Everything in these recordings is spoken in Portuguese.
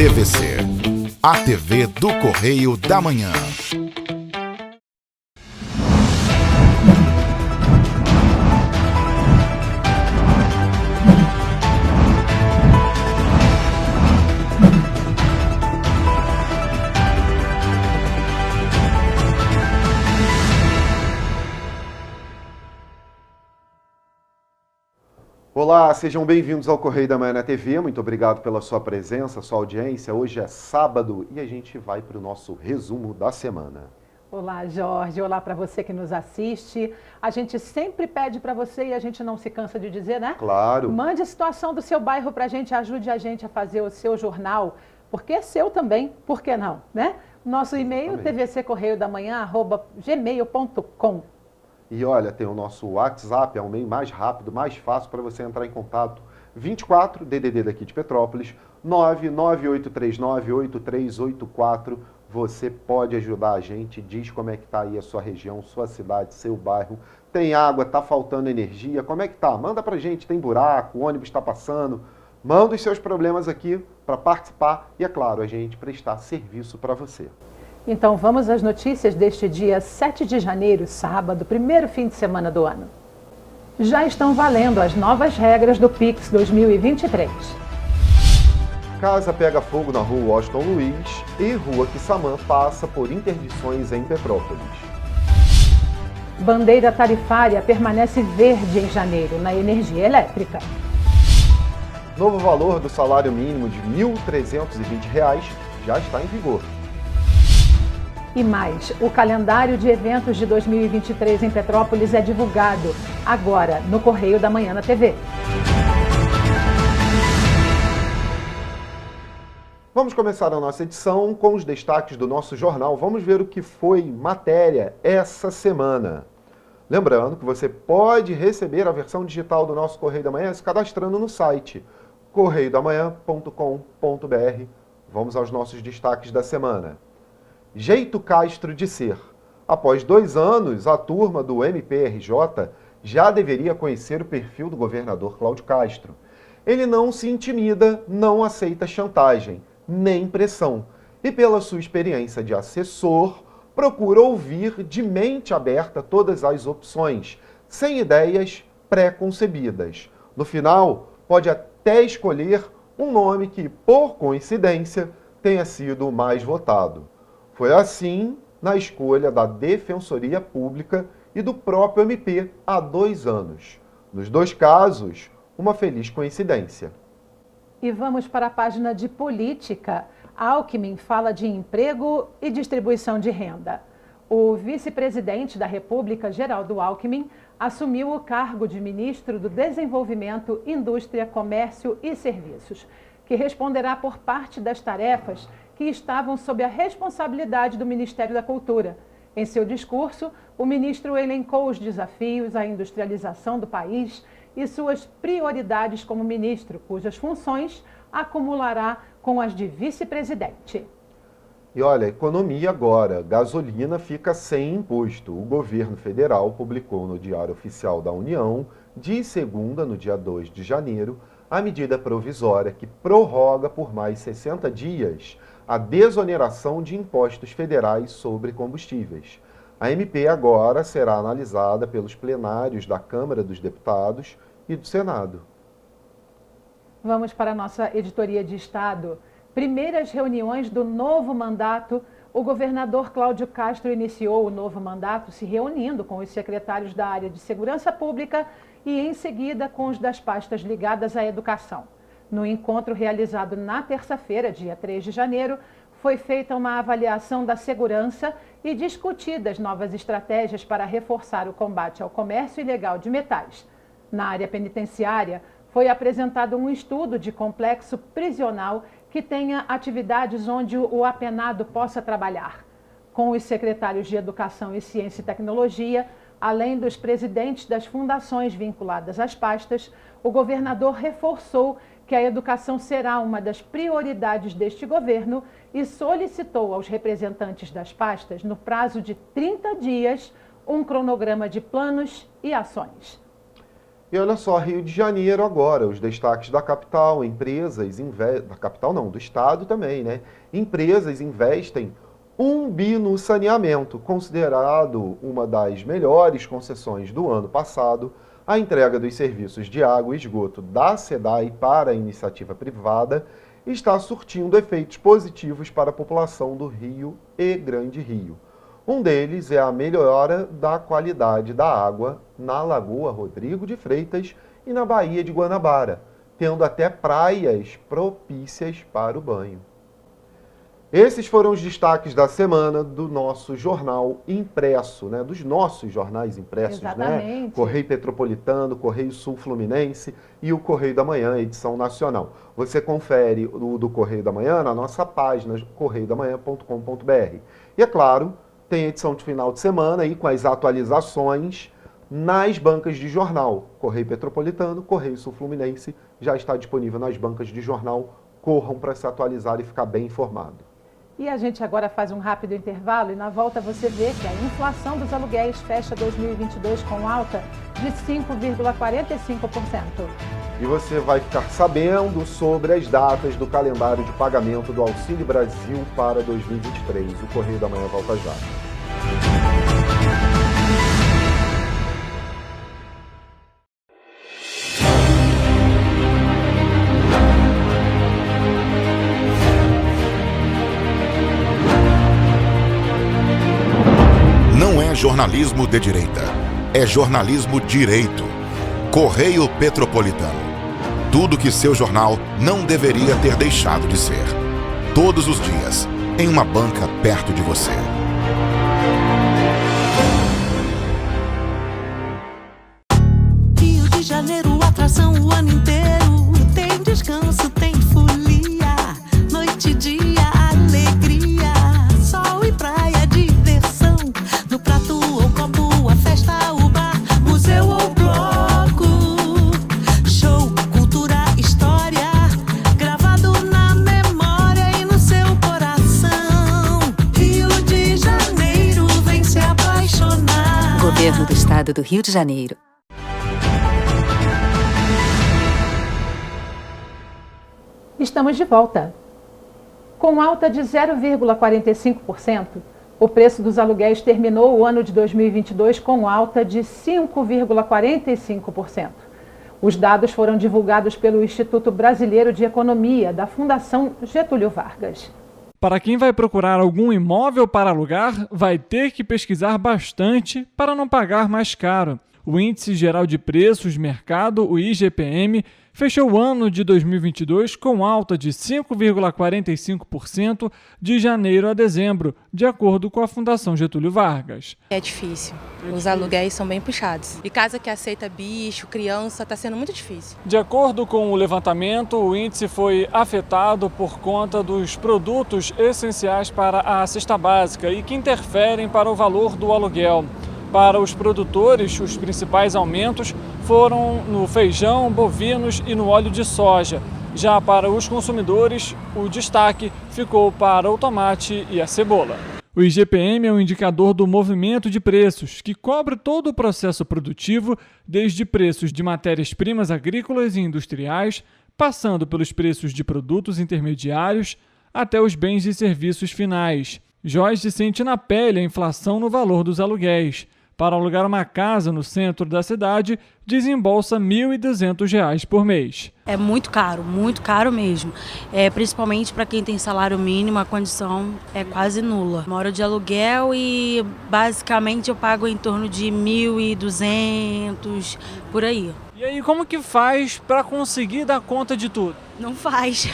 TVC, a TV do Correio da Manhã. Olá, sejam bem-vindos ao Correio da Manhã na TV. Muito obrigado pela sua presença, sua audiência. Hoje é sábado e a gente vai para o nosso resumo da semana. Olá, Jorge. Olá para você que nos assiste. A gente sempre pede para você e a gente não se cansa de dizer, né? Claro. Mande a situação do seu bairro para a gente, ajude a gente a fazer o seu jornal, porque é seu também, por que não, né? Nosso e-mail, tvccorreiodamanhã@gmail.com. E olha, tem o nosso WhatsApp, é o meio mais rápido, mais fácil para você entrar em contato. 24, DDD daqui de Petrópolis, 998398384. Você pode ajudar a gente, diz como é que tá aí a sua região, sua cidade, seu bairro. Tem água, tá faltando energia, como é que tá? Manda pra gente, tem buraco, o ônibus está passando. Manda os seus problemas aqui para participar e, é claro, a gente prestar serviço para você. Então vamos às notícias deste dia 7 de janeiro, sábado, primeiro fim de semana do ano. Já estão valendo as novas regras do Pix 2023. Casa pega fogo na rua Washington Luiz e rua Quissamã passa por interdições em Petrópolis. Bandeira tarifária permanece verde em janeiro na energia elétrica. Novo valor do salário mínimo de R$ 1.320 já está em vigor. E mais, o calendário de eventos de 2023 em Petrópolis é divulgado agora no Correio da Manhã na TV. Vamos começar a nossa edição com os destaques do nosso jornal. Vamos ver o que foi matéria essa semana. Lembrando que você pode receber a versão digital do nosso Correio da Manhã se cadastrando no site correiodamanhã.com.br. Vamos aos nossos destaques da semana. Jeito Castro de ser. Após 2 anos, a turma do MPRJ já deveria conhecer o perfil do governador Cláudio Castro. Ele não se intimida, não aceita chantagem, nem pressão. E pela sua experiência de assessor, procura ouvir de mente aberta todas as opções, sem ideias pré-concebidas. No final, pode até escolher um nome que, por coincidência, tenha sido o mais votado. Foi assim na escolha da Defensoria Pública e do próprio MP há 2 anos. Nos 2 casos, uma feliz coincidência. E vamos para a página de política. Alckmin fala de emprego e distribuição de renda. O vice-presidente da República, Geraldo Alckmin, assumiu o cargo de ministro do Desenvolvimento, Indústria, Comércio e Serviços, que responderá por parte das tarefas que estavam sob a responsabilidade do Ministério da Cultura. Em seu discurso, o ministro elencou os desafios à industrialização do país e suas prioridades como ministro, cujas funções acumulará com as de vice-presidente. E olha, economia agora. Gasolina fica sem imposto. O governo federal publicou no Diário Oficial da União, de segunda, no dia 2 de janeiro, a medida provisória que prorroga por mais 60 dias a desoneração de impostos federais sobre combustíveis. A MP agora será analisada pelos plenários da Câmara dos Deputados e do Senado. Vamos para a nossa editoria de Estado. Primeiras reuniões do novo mandato. O governador Cláudio Castro iniciou o novo mandato se reunindo com os secretários da área de segurança pública e, em seguida, com os das pastas ligadas à educação. No encontro realizado na terça-feira, dia 3 de janeiro, foi feita uma avaliação da segurança e discutidas novas estratégias para reforçar o combate ao comércio ilegal de metais. Na área penitenciária, foi apresentado um estudo de complexo prisional que tenha atividades onde o apenado possa trabalhar. Com os secretários de Educação e Ciência e Tecnologia, além dos presidentes das fundações vinculadas às pastas, o governador reforçou que a educação será uma das prioridades deste governo e solicitou aos representantes das pastas, no prazo de 30 dias, um cronograma de planos e ações. E olha só, Rio de Janeiro agora, os destaques da capital, da capital não, do estado também, né? Empresas investem 1 bi no saneamento, considerado uma das melhores concessões do ano passado. A entrega dos serviços de água e esgoto da SEDAI para a iniciativa privada está surtindo efeitos positivos para a população do Rio e Grande Rio. Um deles é a melhora da qualidade da água na Lagoa Rodrigo de Freitas e na Baía de Guanabara, tendo até praias propícias para o banho. Esses foram os destaques da semana do nosso jornal impresso, né? Dos nossos jornais impressos, Exatamente. né? Correio Petropolitano, Correio Sul Fluminense e o Correio da Manhã, edição nacional. Você confere o do Correio da Manhã na nossa página, correiodamanhã.com.br. E é claro, tem edição de final de semana aí com as atualizações nas bancas de jornal. Correio Petropolitano, Correio Sul Fluminense já está disponível nas bancas de jornal. Corram para se atualizar e ficar bem informado. E a gente agora faz um rápido intervalo e na volta você vê que a inflação dos aluguéis fecha 2022 com alta de 5,45%. E você vai ficar sabendo sobre as datas do calendário de pagamento do Auxílio Brasil para 2023. O Correio da Manhã volta já. Não é jornalismo de direita, é jornalismo direito. Correio Petropolitano. Tudo que seu jornal não deveria ter deixado de ser. Todos os dias, em uma banca perto de você. Rio de Janeiro, atração o ano inteiro. Tem descanso, tem folia. Noite e dia, alegria. Sol e praia, diversão. No prato ou copo, a festa, o bar, museu ou bloco. Show, cultura, história. Gravado na memória e no seu coração. Rio de Janeiro, vem se apaixonar. Governo do Estado do Rio de Janeiro. Estamos de volta. Com alta de 0,45%, o preço dos aluguéis terminou o ano de 2022 com alta de 5,45%. Os dados foram divulgados pelo Instituto Brasileiro de Economia, da Fundação Getúlio Vargas. Para quem vai procurar algum imóvel para alugar, vai ter que pesquisar bastante para não pagar mais caro. O Índice Geral de Preços Mercado, o IGPM, fechou o ano de 2022 com alta de 5,45% de janeiro a dezembro, de acordo com a Fundação Getúlio Vargas. É difícil. Os aluguéis são bem puxados. E casa que aceita bicho, criança, está sendo muito difícil. De acordo com o levantamento, o índice foi afetado por conta dos produtos essenciais para a cesta básica e que interferem para o valor do aluguel. Para os produtores, os principais aumentos foram no feijão, bovinos e no óleo de soja. Já para os consumidores, o destaque ficou para o tomate e a cebola. O IGPM é um indicador do movimento de preços, que cobre todo o processo produtivo, desde preços de matérias-primas agrícolas e industriais, passando pelos preços de produtos intermediários, até os bens e serviços finais. Jorge sente na pele a inflação no valor dos aluguéis. Para alugar uma casa no centro da cidade, desembolsa R$ 1.200 por mês. É muito caro mesmo. Principalmente para quem tem salário mínimo, a condição é quase nula. Moro de aluguel e basicamente eu pago em torno de 1.200, por aí. E aí, como que faz para conseguir dar conta de tudo? Não faz.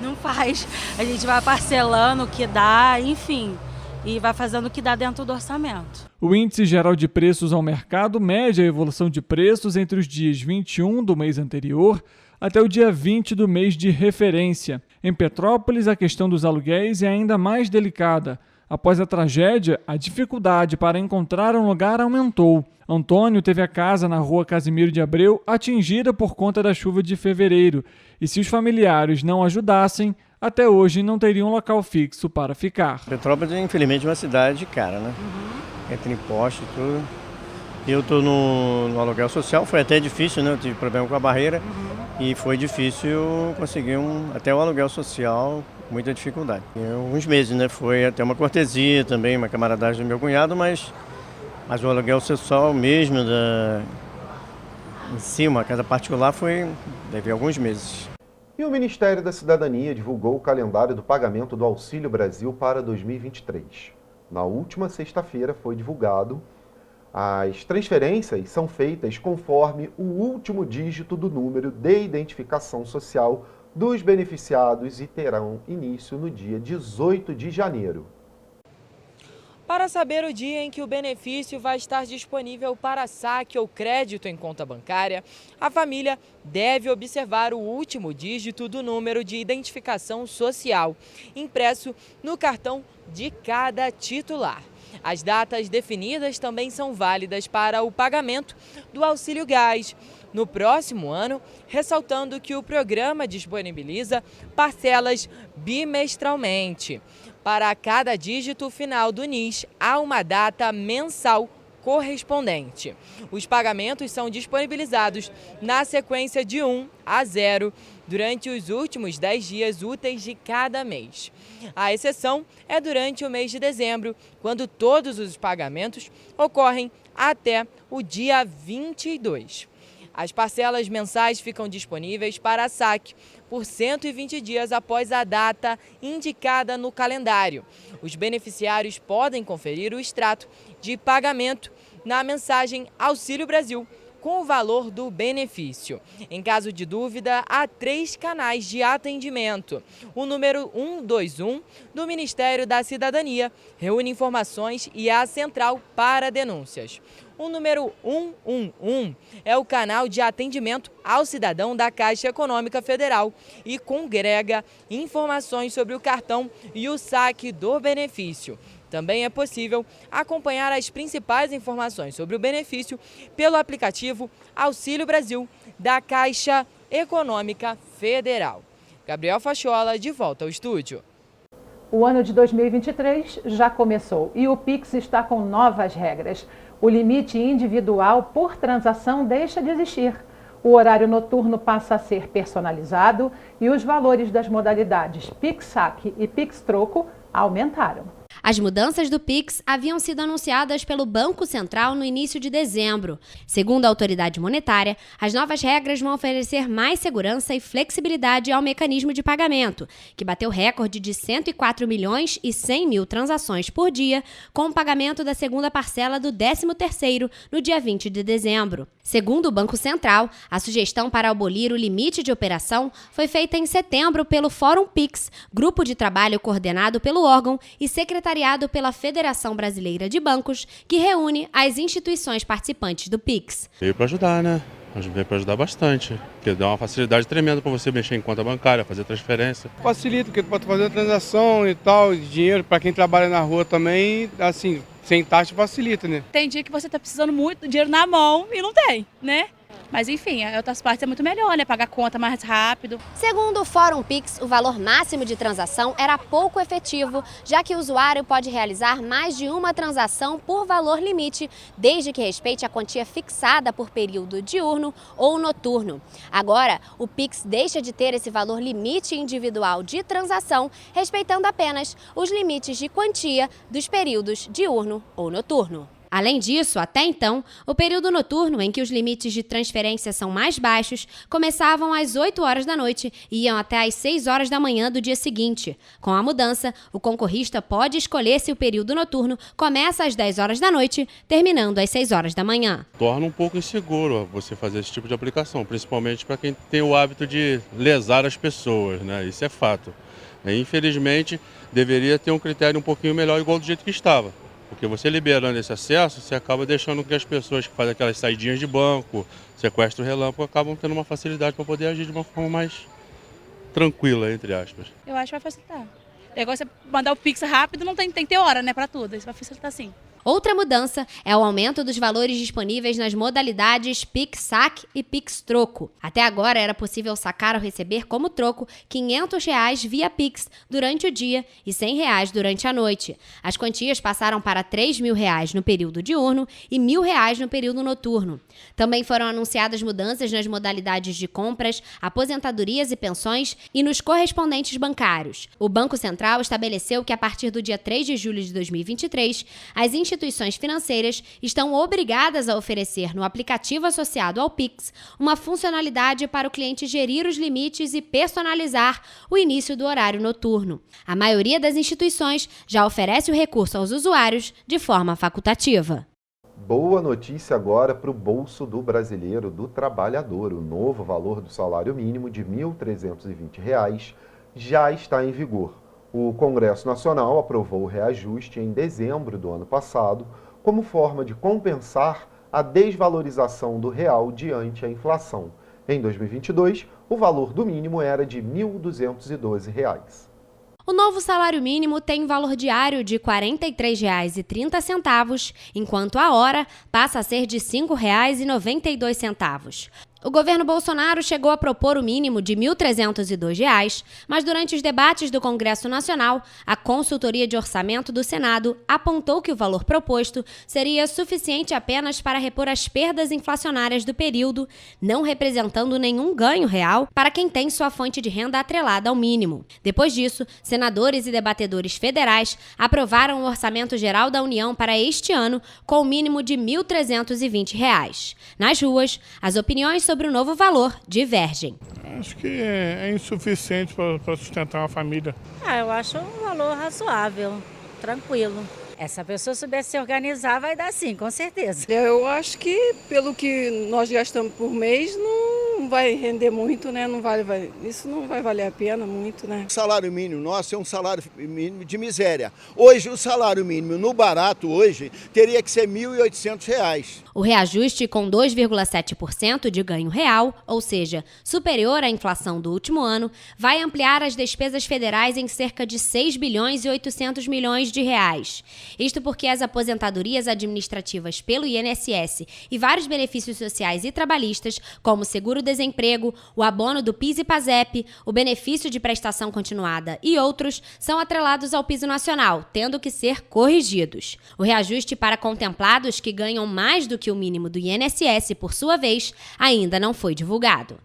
Não faz. A gente vai parcelando o que dá, enfim, e vai fazendo o que dá dentro do orçamento. O Índice Geral de Preços ao Mercado mede a evolução de preços entre os dias 21 do mês anterior até o dia 20 do mês de referência. Em Petrópolis, a questão dos aluguéis é ainda mais delicada. Após a tragédia, a dificuldade para encontrar um lugar aumentou. Antônio teve a casa na rua Casimiro de Abreu atingida por conta da chuva de fevereiro. E se os familiares não ajudassem, até hoje não teriam um local fixo para ficar. Petrópolis, infelizmente, é uma cidade cara, né? Entre impostos e tudo. Eu estou no aluguel social, foi até difícil, né? Eu tive problema com a barreira e foi difícil conseguir até o aluguel social, muita dificuldade. Uns meses, né? Foi até uma cortesia também, uma camaradagem do meu cunhado, mas o aluguel social mesmo, em cima, a casa particular, levei alguns meses. E o Ministério da Cidadania divulgou o calendário do pagamento do Auxílio Brasil para 2023. Na última sexta-feira foi divulgado. As transferências são feitas conforme o último dígito do número de identificação social dos beneficiados e terão início no dia 18 de janeiro. Para saber o dia em que o benefício vai estar disponível para saque ou crédito em conta bancária, a família deve observar o último dígito do número de identificação social, impresso no cartão de cada titular. As datas definidas também são válidas para o pagamento do auxílio gás no próximo ano, ressaltando que o programa disponibiliza parcelas bimestralmente. Para cada dígito final do NIS, há uma data mensal correspondente. Os pagamentos são disponibilizados na sequência de 1 a 0 durante os últimos 10 dias úteis de cada mês. A exceção é durante o mês de dezembro, quando todos os pagamentos ocorrem até o dia 22. As parcelas mensais ficam disponíveis para saque por 120 dias após a data indicada no calendário. Os beneficiários podem conferir o extrato de pagamento na mensagem Auxílio Brasil com o valor do benefício. Em caso de dúvida, há 3 canais de atendimento. O número 121 do Ministério da Cidadania reúne informações e a central para denúncias. O número 111 é o canal de atendimento ao cidadão da Caixa Econômica Federal e congrega informações sobre o cartão e o saque do benefício. Também é possível acompanhar as principais informações sobre o benefício pelo aplicativo Auxílio Brasil da Caixa Econômica Federal. Gabriel Facciola, de volta ao estúdio. O ano de 2023 já começou e o Pix está com novas regras. O limite individual por transação deixa de existir. O horário noturno passa a ser personalizado e os valores das modalidades Pix Saque e Pix Troco aumentaram. As mudanças do Pix haviam sido anunciadas pelo Banco Central no início de dezembro. Segundo a autoridade monetária, as novas regras vão oferecer mais segurança e flexibilidade ao mecanismo de pagamento, que bateu recorde de 104 milhões e 100 mil transações por dia, com o pagamento da segunda parcela do 13º no dia 20 de dezembro. Segundo o Banco Central, a sugestão para abolir o limite de operação foi feita em setembro pelo Fórum Pix, grupo de trabalho coordenado pelo órgão e secretariado pela Federação Brasileira de Bancos, que reúne as instituições participantes do Pix. Veio para ajudar, né? Veio para ajudar bastante, porque dá uma facilidade tremenda para você mexer em conta bancária, fazer transferência. Facilita, porque tu pode fazer a transação e tal, dinheiro para quem trabalha na rua também, assim, sem taxa facilita, né? Tem dia que você tá precisando muito do dinheiro na mão e não tem, né? Mas enfim, as outras partes é muito melhor, né? Pagar conta mais rápido. Segundo o Fórum Pix, o valor máximo de transação era pouco efetivo, já que o usuário pode realizar mais de uma transação por valor limite, desde que respeite a quantia fixada por período diurno ou noturno. Agora, o Pix deixa de ter esse valor limite individual de transação, respeitando apenas os limites de quantia dos períodos diurno ou noturno. Além disso, até então, o período noturno, em que os limites de transferência são mais baixos, começavam às 8 horas da noite e iam até às 6 horas da manhã do dia seguinte. Com a mudança, o concorrista pode escolher se o período noturno começa às 10 horas da noite, terminando às 6 horas da manhã. Torna um pouco inseguro você fazer esse tipo de aplicação, principalmente para quem tem o hábito de lesar as pessoas, né? Isso é fato. Infelizmente, deveria ter um critério um pouquinho melhor, igual do jeito que estava. Porque você liberando esse acesso, você acaba deixando que as pessoas que fazem aquelas saidinhas de banco, sequestro relâmpago, acabam tendo uma facilidade para poder agir de uma forma mais tranquila, entre aspas. Eu acho que vai facilitar. O negócio é mandar o Pix rápido, não tem que ter hora, né, para tudo. Isso vai facilitar sim. Outra mudança é o aumento dos valores disponíveis nas modalidades Pix-Saque e Pix-Troco. Até agora era possível sacar ou receber como troco R$ 500 via Pix durante o dia e R$ 100 durante a noite. As quantias passaram para R$ 3.000 no período diurno e R$ 1.000 no período noturno. Também foram anunciadas mudanças nas modalidades de compras, aposentadorias e pensões e nos correspondentes bancários. O Banco Central estabeleceu que a partir do dia 3 de julho de 2023, as instituições financeiras estão obrigadas a oferecer no aplicativo associado ao Pix uma funcionalidade para o cliente gerir os limites e personalizar o início do horário noturno. A maioria das instituições já oferece o recurso aos usuários de forma facultativa. Boa notícia agora para o bolso do brasileiro, do trabalhador. O novo valor do salário mínimo de R$ 1.320 já está em vigor. O Congresso Nacional aprovou o reajuste em dezembro do ano passado como forma de compensar a desvalorização do real diante a inflação. Em 2022, o valor do mínimo era de R$ 1.212. O novo salário mínimo tem valor diário de R$ 43,30, enquanto a hora passa a ser de R$ 5,92. O governo Bolsonaro chegou a propor o mínimo de R$ 1.302, mas durante os debates do Congresso Nacional, a Consultoria de Orçamento do Senado apontou que o valor proposto seria suficiente apenas para repor as perdas inflacionárias do período, não representando nenhum ganho real para quem tem sua fonte de renda atrelada ao mínimo. Depois disso, senadores e debatedores federais aprovaram o Orçamento Geral da União para este ano com o mínimo de R$ 1.320. Nas ruas, as opiniões sobre o novo valor divergem. Acho que é insuficiente para sustentar uma família. Eu acho um valor razoável, tranquilo. Essa pessoa souber se organizar vai dar sim, com certeza. Eu acho que pelo que nós gastamos por mês não vai render muito, né? Isso não vai valer a pena muito, né? O salário mínimo nosso é um salário mínimo de miséria. Hoje o salário mínimo no barato hoje teria que ser R$ 1.800. O reajuste com 2,7% de ganho real, ou seja, superior à inflação do último ano, vai ampliar as despesas federais em cerca de 6 bilhões e 800 milhões de reais. Isto porque as aposentadorias administrativas pelo INSS e vários benefícios sociais e trabalhistas, como o seguro-desemprego, o abono do PIS e PASEP, o benefício de prestação continuada e outros, são atrelados ao piso nacional, tendo que ser corrigidos. O reajuste para contemplados que ganham mais do que o mínimo do INSS, por sua vez, ainda não foi divulgado.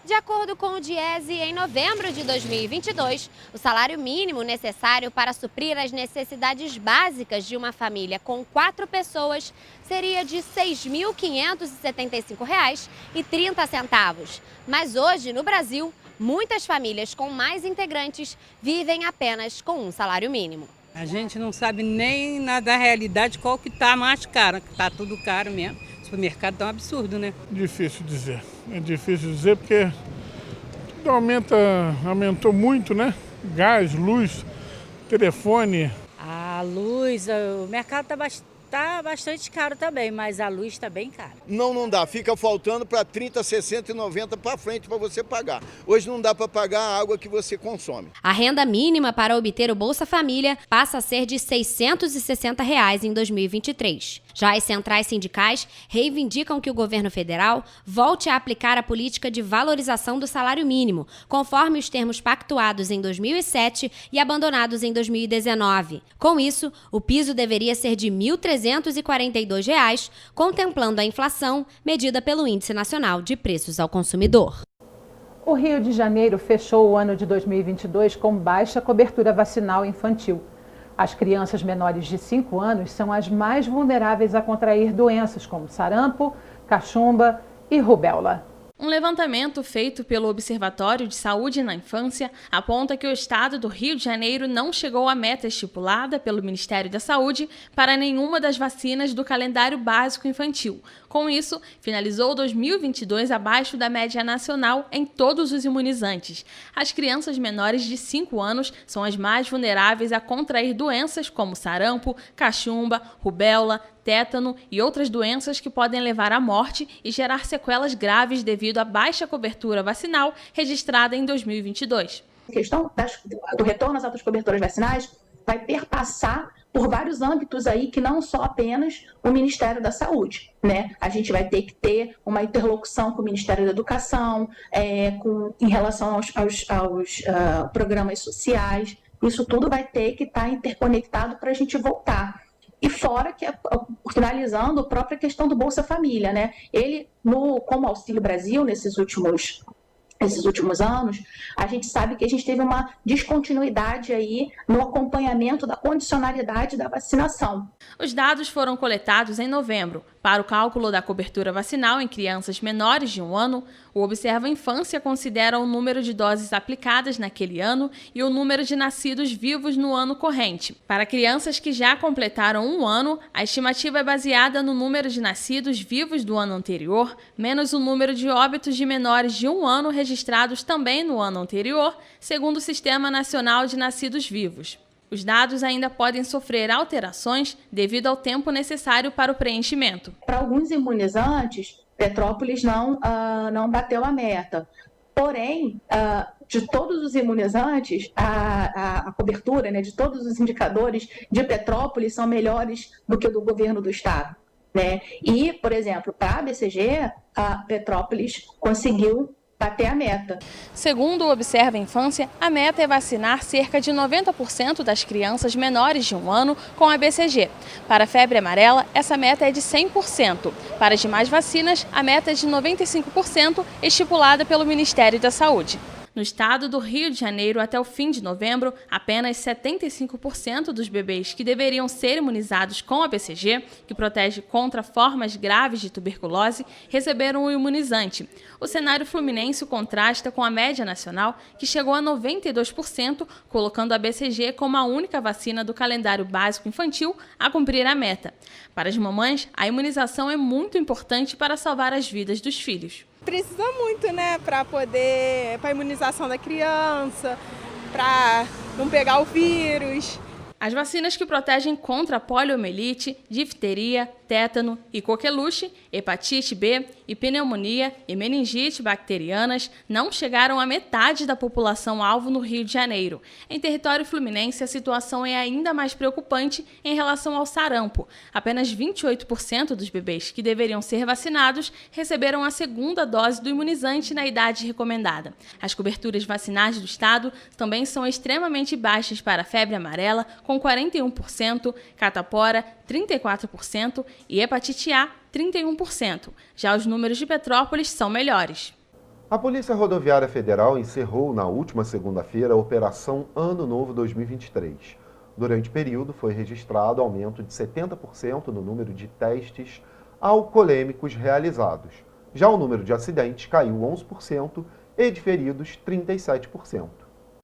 De acordo com o Diese, em novembro de 2022, o salário mínimo necessário para suprir as necessidades básicas de uma família com 4 pessoas seria de R$ 6.575,30. Mas hoje, no Brasil, muitas famílias com mais integrantes vivem apenas com um salário mínimo. A gente não sabe nem da realidade qual que está mais caro, que está tudo caro mesmo. O supermercado está um absurdo, né? Difícil dizer. É difícil dizer porque tudo aumentou muito, né? Gás, luz, telefone. A luz, o mercado está bastante caro também, mas a luz está bem cara. Não dá, fica faltando para 30, 60 e 90 para frente para você pagar. Hoje não dá para pagar a água que você consome. A renda mínima para obter o Bolsa Família passa a ser de R$ 660 em 2023. Já as centrais sindicais reivindicam que o governo federal volte a aplicar a política de valorização do salário mínimo, conforme os termos pactuados em 2007 e abandonados em 2019. Com isso, o piso deveria ser de R$ 1.342, contemplando a inflação medida pelo Índice Nacional de Preços ao Consumidor. O Rio de Janeiro fechou o ano de 2022 com baixa cobertura vacinal infantil. As crianças menores de 5 anos são as mais vulneráveis a contrair doenças como sarampo, cachumba e rubéola. Um levantamento feito pelo Observatório de Saúde na Infância aponta que o estado do Rio de Janeiro não chegou à meta estipulada pelo Ministério da Saúde para nenhuma das vacinas do calendário básico infantil. Com isso, finalizou 2022 abaixo da média nacional em todos os imunizantes. As crianças menores de 5 anos são as mais vulneráveis a contrair doenças como sarampo, cachumba, rubéola, tétano e outras doenças que podem levar à morte e gerar sequelas graves devido à baixa cobertura vacinal registrada em 2022. A questão do retorno às altas coberturas vacinais vai perpassar por vários âmbitos aí que não só apenas o Ministério da Saúde, né? A gente vai ter que ter uma interlocução com o Ministério da Educação, em relação aos programas sociais. Isso tudo vai ter que estar interconectado para a gente voltar. E fora que, finalizando, a própria questão do Bolsa Família, né? Ele, como Auxílio Brasil, nesses últimos anos, a gente sabe que a gente teve uma descontinuidade aí no acompanhamento da condicionalidade da vacinação. Os dados foram coletados em novembro. Para o cálculo da cobertura vacinal em crianças menores de 1 ano, o Observa Infância considera o número de doses aplicadas naquele ano e o número de nascidos vivos no ano corrente. Para crianças que já completaram 1 ano, a estimativa é baseada no número de nascidos vivos do ano anterior, menos o número de óbitos de menores de 1 ano registrados também no ano anterior, segundo o Sistema Nacional de Nascidos Vivos. Os dados ainda podem sofrer alterações devido ao tempo necessário para o preenchimento. Para alguns imunizantes, Petrópolis não bateu a meta. Porém, de todos os imunizantes, a cobertura, né, de todos os indicadores de Petrópolis são melhores do que o do governo do estado, né? E, por exemplo, para a BCG, a Petrópolis conseguiu bater a meta. Segundo o Observa Infância, a meta é vacinar cerca de 90% das crianças menores de 1 ano com a BCG. Para a febre amarela, essa meta é de 100%. Para as demais vacinas, a meta é de 95%, estipulada pelo Ministério da Saúde. No estado do Rio de Janeiro, até o fim de novembro, apenas 75% dos bebês que deveriam ser imunizados com a BCG, que protege contra formas graves de tuberculose, receberam o imunizante. O cenário fluminense contrasta com a média nacional, que chegou a 92%, colocando a BCG como a única vacina do calendário básico infantil a cumprir a meta. Para as mamães, a imunização é muito importante para salvar as vidas dos filhos. Precisa muito, né, para a imunização da criança, para não pegar o vírus. As vacinas que protegem contra a poliomielite, difteria, tétano e coqueluche, hepatite B e pneumonia e meningite bacterianas não chegaram à metade da população-alvo no Rio de Janeiro. Em território fluminense, a situação é ainda mais preocupante em relação ao sarampo. Apenas 28% dos bebês que deveriam ser vacinados receberam a segunda dose do imunizante na idade recomendada. As coberturas vacinais do estado também são extremamente baixas para a febre amarela, com 41%, catapora 34% e hepatite A 31%. Já os números de Petrópolis são melhores. A Polícia Rodoviária Federal encerrou na última segunda-feira a Operação Ano Novo 2023. Durante o período foi registrado aumento de 70% no número de testes alcoolêmicos realizados. Já o número de acidentes caiu 11% e de feridos 37%.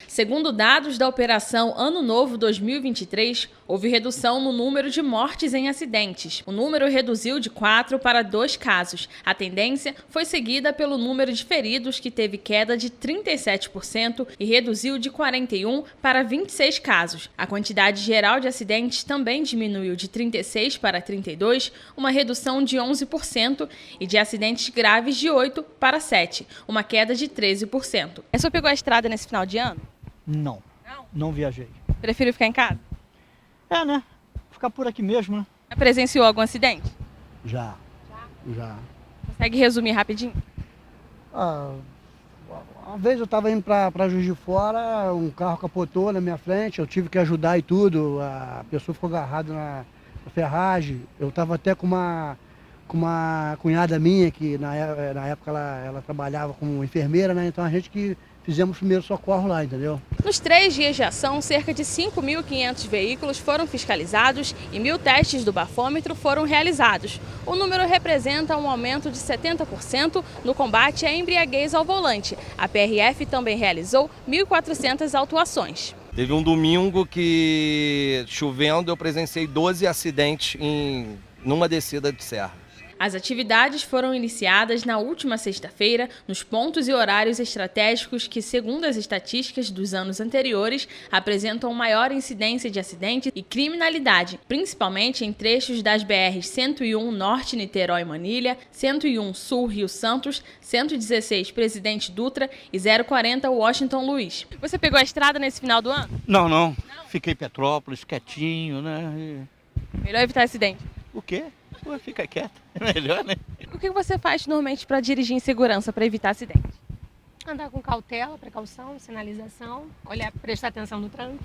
Segundo dados da Operação Ano Novo 2023, houve redução no número de mortes em acidentes. O número reduziu de 4 para 2 casos. A tendência foi seguida pelo número de feridos, que teve queda de 37% e reduziu de 41 para 26 casos. A quantidade geral de acidentes também diminuiu de 36 para 32, uma redução de 11%, e de acidentes graves de 8 para 7, uma queda de 13%. O senhor pegou a estrada nesse final de ano? Não viajei. Prefiro ficar em casa? É, né? Ficar por aqui mesmo, né? Já presenciou algum acidente? Já. Consegue resumir rapidinho? Uma vez eu estava indo para Juiz de Fora, um carro capotou na minha frente, eu tive que ajudar e tudo, a pessoa ficou agarrada na ferragem. Eu estava até com uma cunhada minha, que na época ela trabalhava como enfermeira, né? Então a gente que fizemos o primeiro socorro lá, entendeu? Nos 3 dias de ação, cerca de 5.500 veículos foram fiscalizados e 1.000 testes do bafômetro foram realizados. O número representa um aumento de 70% no combate à embriaguez ao volante. A PRF também realizou 1.400 autuações. Teve um domingo que, chovendo, eu presenciei 12 acidentes numa descida de serra. As atividades foram iniciadas na última sexta-feira nos pontos e horários estratégicos que, segundo as estatísticas dos anos anteriores, apresentam maior incidência de acidentes e criminalidade, principalmente em trechos das BRs 101 Norte Niterói-Manilha, 101 Sul Rio Santos, 116 Presidente Dutra e 040 Washington Luiz. Você pegou a estrada nesse final do ano? Não. Fiquei em Petrópolis, quietinho, né? Melhor evitar acidente. O quê? Fica quieto, é melhor, né? O que você faz normalmente para dirigir em segurança, para evitar acidente? Andar com cautela, precaução, sinalização, olhar, prestar atenção no trânsito.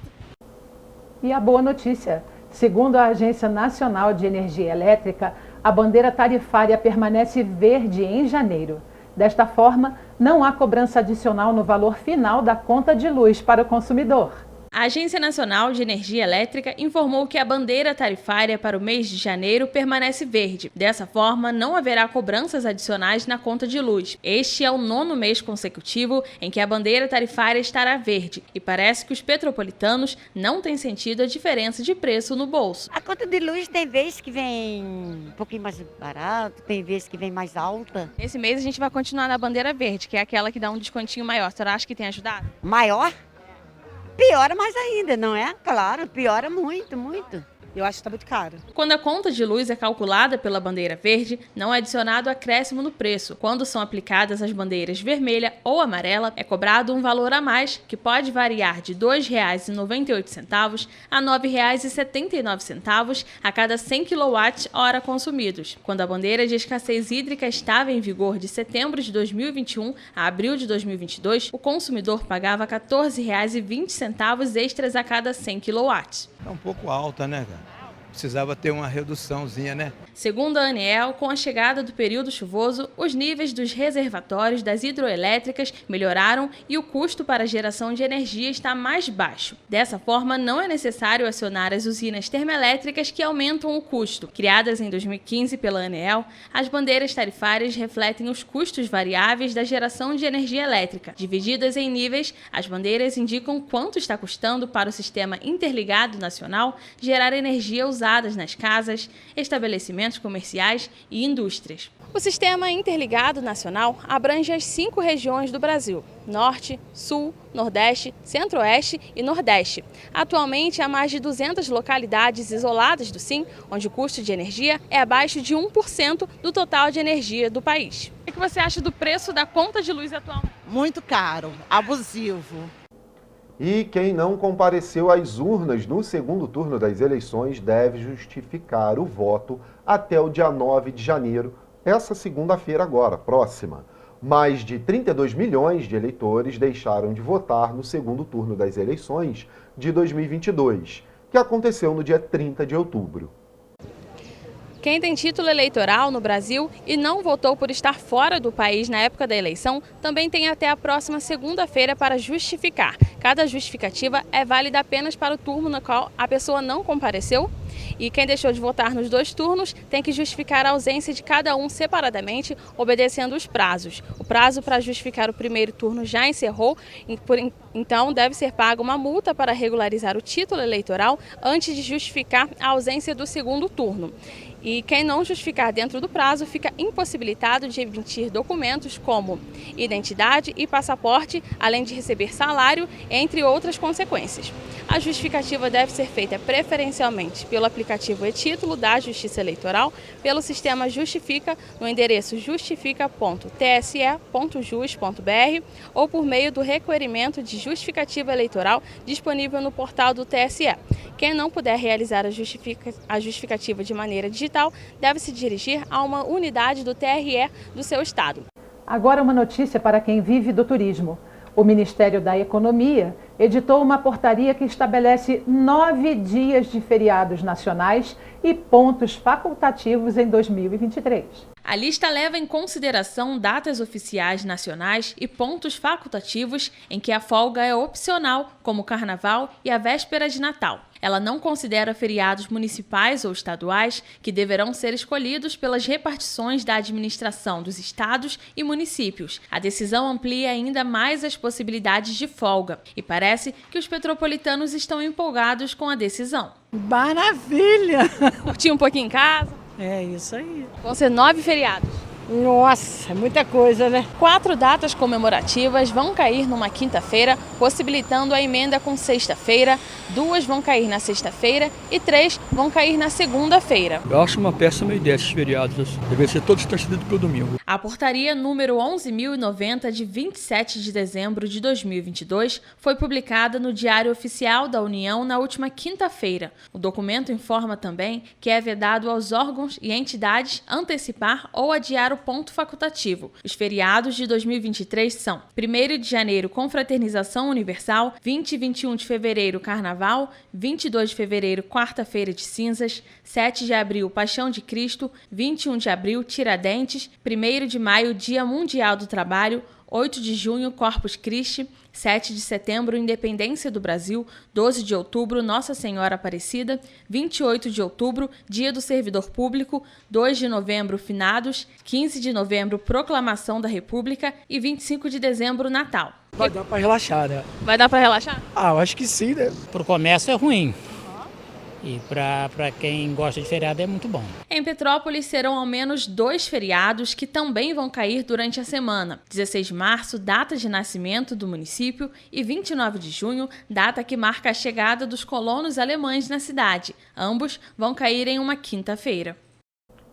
E a boa notícia, segundo a Agência Nacional de Energia Elétrica, a bandeira tarifária permanece verde em janeiro. Desta forma, não há cobrança adicional no valor final da conta de luz para o consumidor. A Agência Nacional de Energia Elétrica informou que a bandeira tarifária para o mês de janeiro permanece verde. Dessa forma, não haverá cobranças adicionais na conta de luz. Este é o 9º mês consecutivo em que a bandeira tarifária estará verde e parece que os petropolitanos não têm sentido a diferença de preço no bolso. A conta de luz tem vezes que vem um pouquinho mais barato, tem vezes que vem mais alta. Nesse mês a gente vai continuar na bandeira verde, que é aquela que dá um descontinho maior. Você acha que tem ajudado? Maior? Piora mais ainda, não é? Claro, piora muito, muito. Eu acho que está muito caro. Quando a conta de luz é calculada pela bandeira verde, não é adicionado acréscimo no preço. Quando são aplicadas as bandeiras vermelha ou amarela, é cobrado um valor a mais, que pode variar de R$ 2,98 a R$ 9,79 a cada 100 kWh consumidos. Quando a bandeira de escassez hídrica estava em vigor de setembro de 2021 a abril de 2022, o consumidor pagava R$ 14,20 extras a cada 100 kW. É um pouco alta, né, cara? Precisava ter uma reduçãozinha, né? Segundo a ANEEL, com a chegada do período chuvoso, os níveis dos reservatórios das hidroelétricas melhoraram e o custo para a geração de energia está mais baixo. Dessa forma, não é necessário acionar as usinas termoelétricas que aumentam o custo. Criadas em 2015 pela ANEEL, as bandeiras tarifárias refletem os custos variáveis da geração de energia elétrica. Divididas em níveis, as bandeiras indicam quanto está custando para o Sistema Interligado Nacional gerar energia usada nas casas, estabelecimentos comerciais e indústrias. O Sistema Interligado Nacional abrange as 5 regiões do Brasil: Norte, Sul, Nordeste, Centro-Oeste e Nordeste. Atualmente, há mais de 200 localidades isoladas do SIM, onde o custo de energia é abaixo de 1% do total de energia do país. O que você acha do preço da conta de luz atual? Muito caro, abusivo. E quem não compareceu às urnas no segundo turno das eleições deve justificar o voto até o dia 9 de janeiro, essa segunda-feira agora, próxima. Mais de 32 milhões de eleitores deixaram de votar no segundo turno das eleições de 2022, que aconteceu no dia 30 de outubro. Quem tem título eleitoral no Brasil e não votou por estar fora do país na época da eleição, também tem até a próxima segunda-feira para justificar. Cada justificativa é válida apenas para o turno no qual a pessoa não compareceu. E quem deixou de votar nos 2 turnos tem que justificar a ausência de cada um separadamente, obedecendo os prazos. O prazo para justificar o primeiro turno já encerrou, então deve ser paga uma multa para regularizar o título eleitoral antes de justificar a ausência do segundo turno. E quem não justificar dentro do prazo fica impossibilitado de emitir documentos como identidade e passaporte, além de receber salário, entre outras consequências. A justificativa deve ser feita preferencialmente pelo aplicativo e-Título da Justiça Eleitoral, pelo sistema Justifica, no endereço justifica.tse.jus.br ou por meio do requerimento de justificativa eleitoral disponível no portal do TSE. Quem não puder realizar a justificativa de maneira digital deve se dirigir a uma unidade do TRE do seu estado. Agora uma notícia para quem vive do turismo. O Ministério da Economia editou uma portaria que estabelece 9 dias de feriados nacionais e pontos facultativos em 2023. A lista leva em consideração datas oficiais nacionais e pontos facultativos em que a folga é opcional, como o Carnaval e a véspera de Natal. Ela não considera feriados municipais ou estaduais, que deverão ser escolhidos pelas repartições da administração dos estados e municípios. A decisão amplia ainda mais as possibilidades de folga e parece que os petropolitanos estão empolgados com a decisão. Maravilha! Curtir um pouquinho em casa? É isso aí. Vão ser 9 feriados. Nossa, é muita coisa, né? 4 datas comemorativas vão cair numa quinta-feira, possibilitando a emenda com sexta-feira, 2 vão cair na sexta-feira e 3 vão cair na segunda-feira. Eu acho uma péssima ideia esses feriados. Devem ser todos transferidos para o domingo. A portaria número 11.090, de 27 de dezembro de 2022, foi publicada no Diário Oficial da União na última quinta-feira. O documento informa também que é vedado aos órgãos e entidades antecipar ou adiar o ponto facultativo. Os feriados de 2023 são 1º de janeiro, Confraternização Universal, 20 e 21 de fevereiro, Carnaval, 22 de fevereiro, Quarta-feira de Cinzas, 7 de abril, Paixão de Cristo, 21 de abril, Tiradentes, 1º de maio, Dia Mundial do Trabalho, 8 de junho, Corpus Christi, 7 de setembro, Independência do Brasil, 12 de outubro, Nossa Senhora Aparecida, 28 de outubro, Dia do Servidor Público, 2 de novembro, Finados, 15 de novembro, Proclamação da República e 25 de dezembro, Natal. Vai dar para relaxar, né? Vai dar para relaxar? Ah, eu acho que sim, né? Para o comércio é ruim. E para quem gosta de feriado é muito bom. Em Petrópolis serão ao menos 2 feriados que também vão cair durante a semana. 16 de março, data de nascimento do município, e 29 de junho, data que marca a chegada dos colonos alemães na cidade. Ambos vão cair em uma quinta-feira.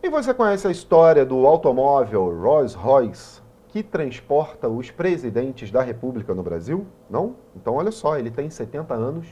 E você conhece a história do automóvel Rolls-Royce que transporta os presidentes da República no Brasil? Não? Então olha só, ele tem 70 anos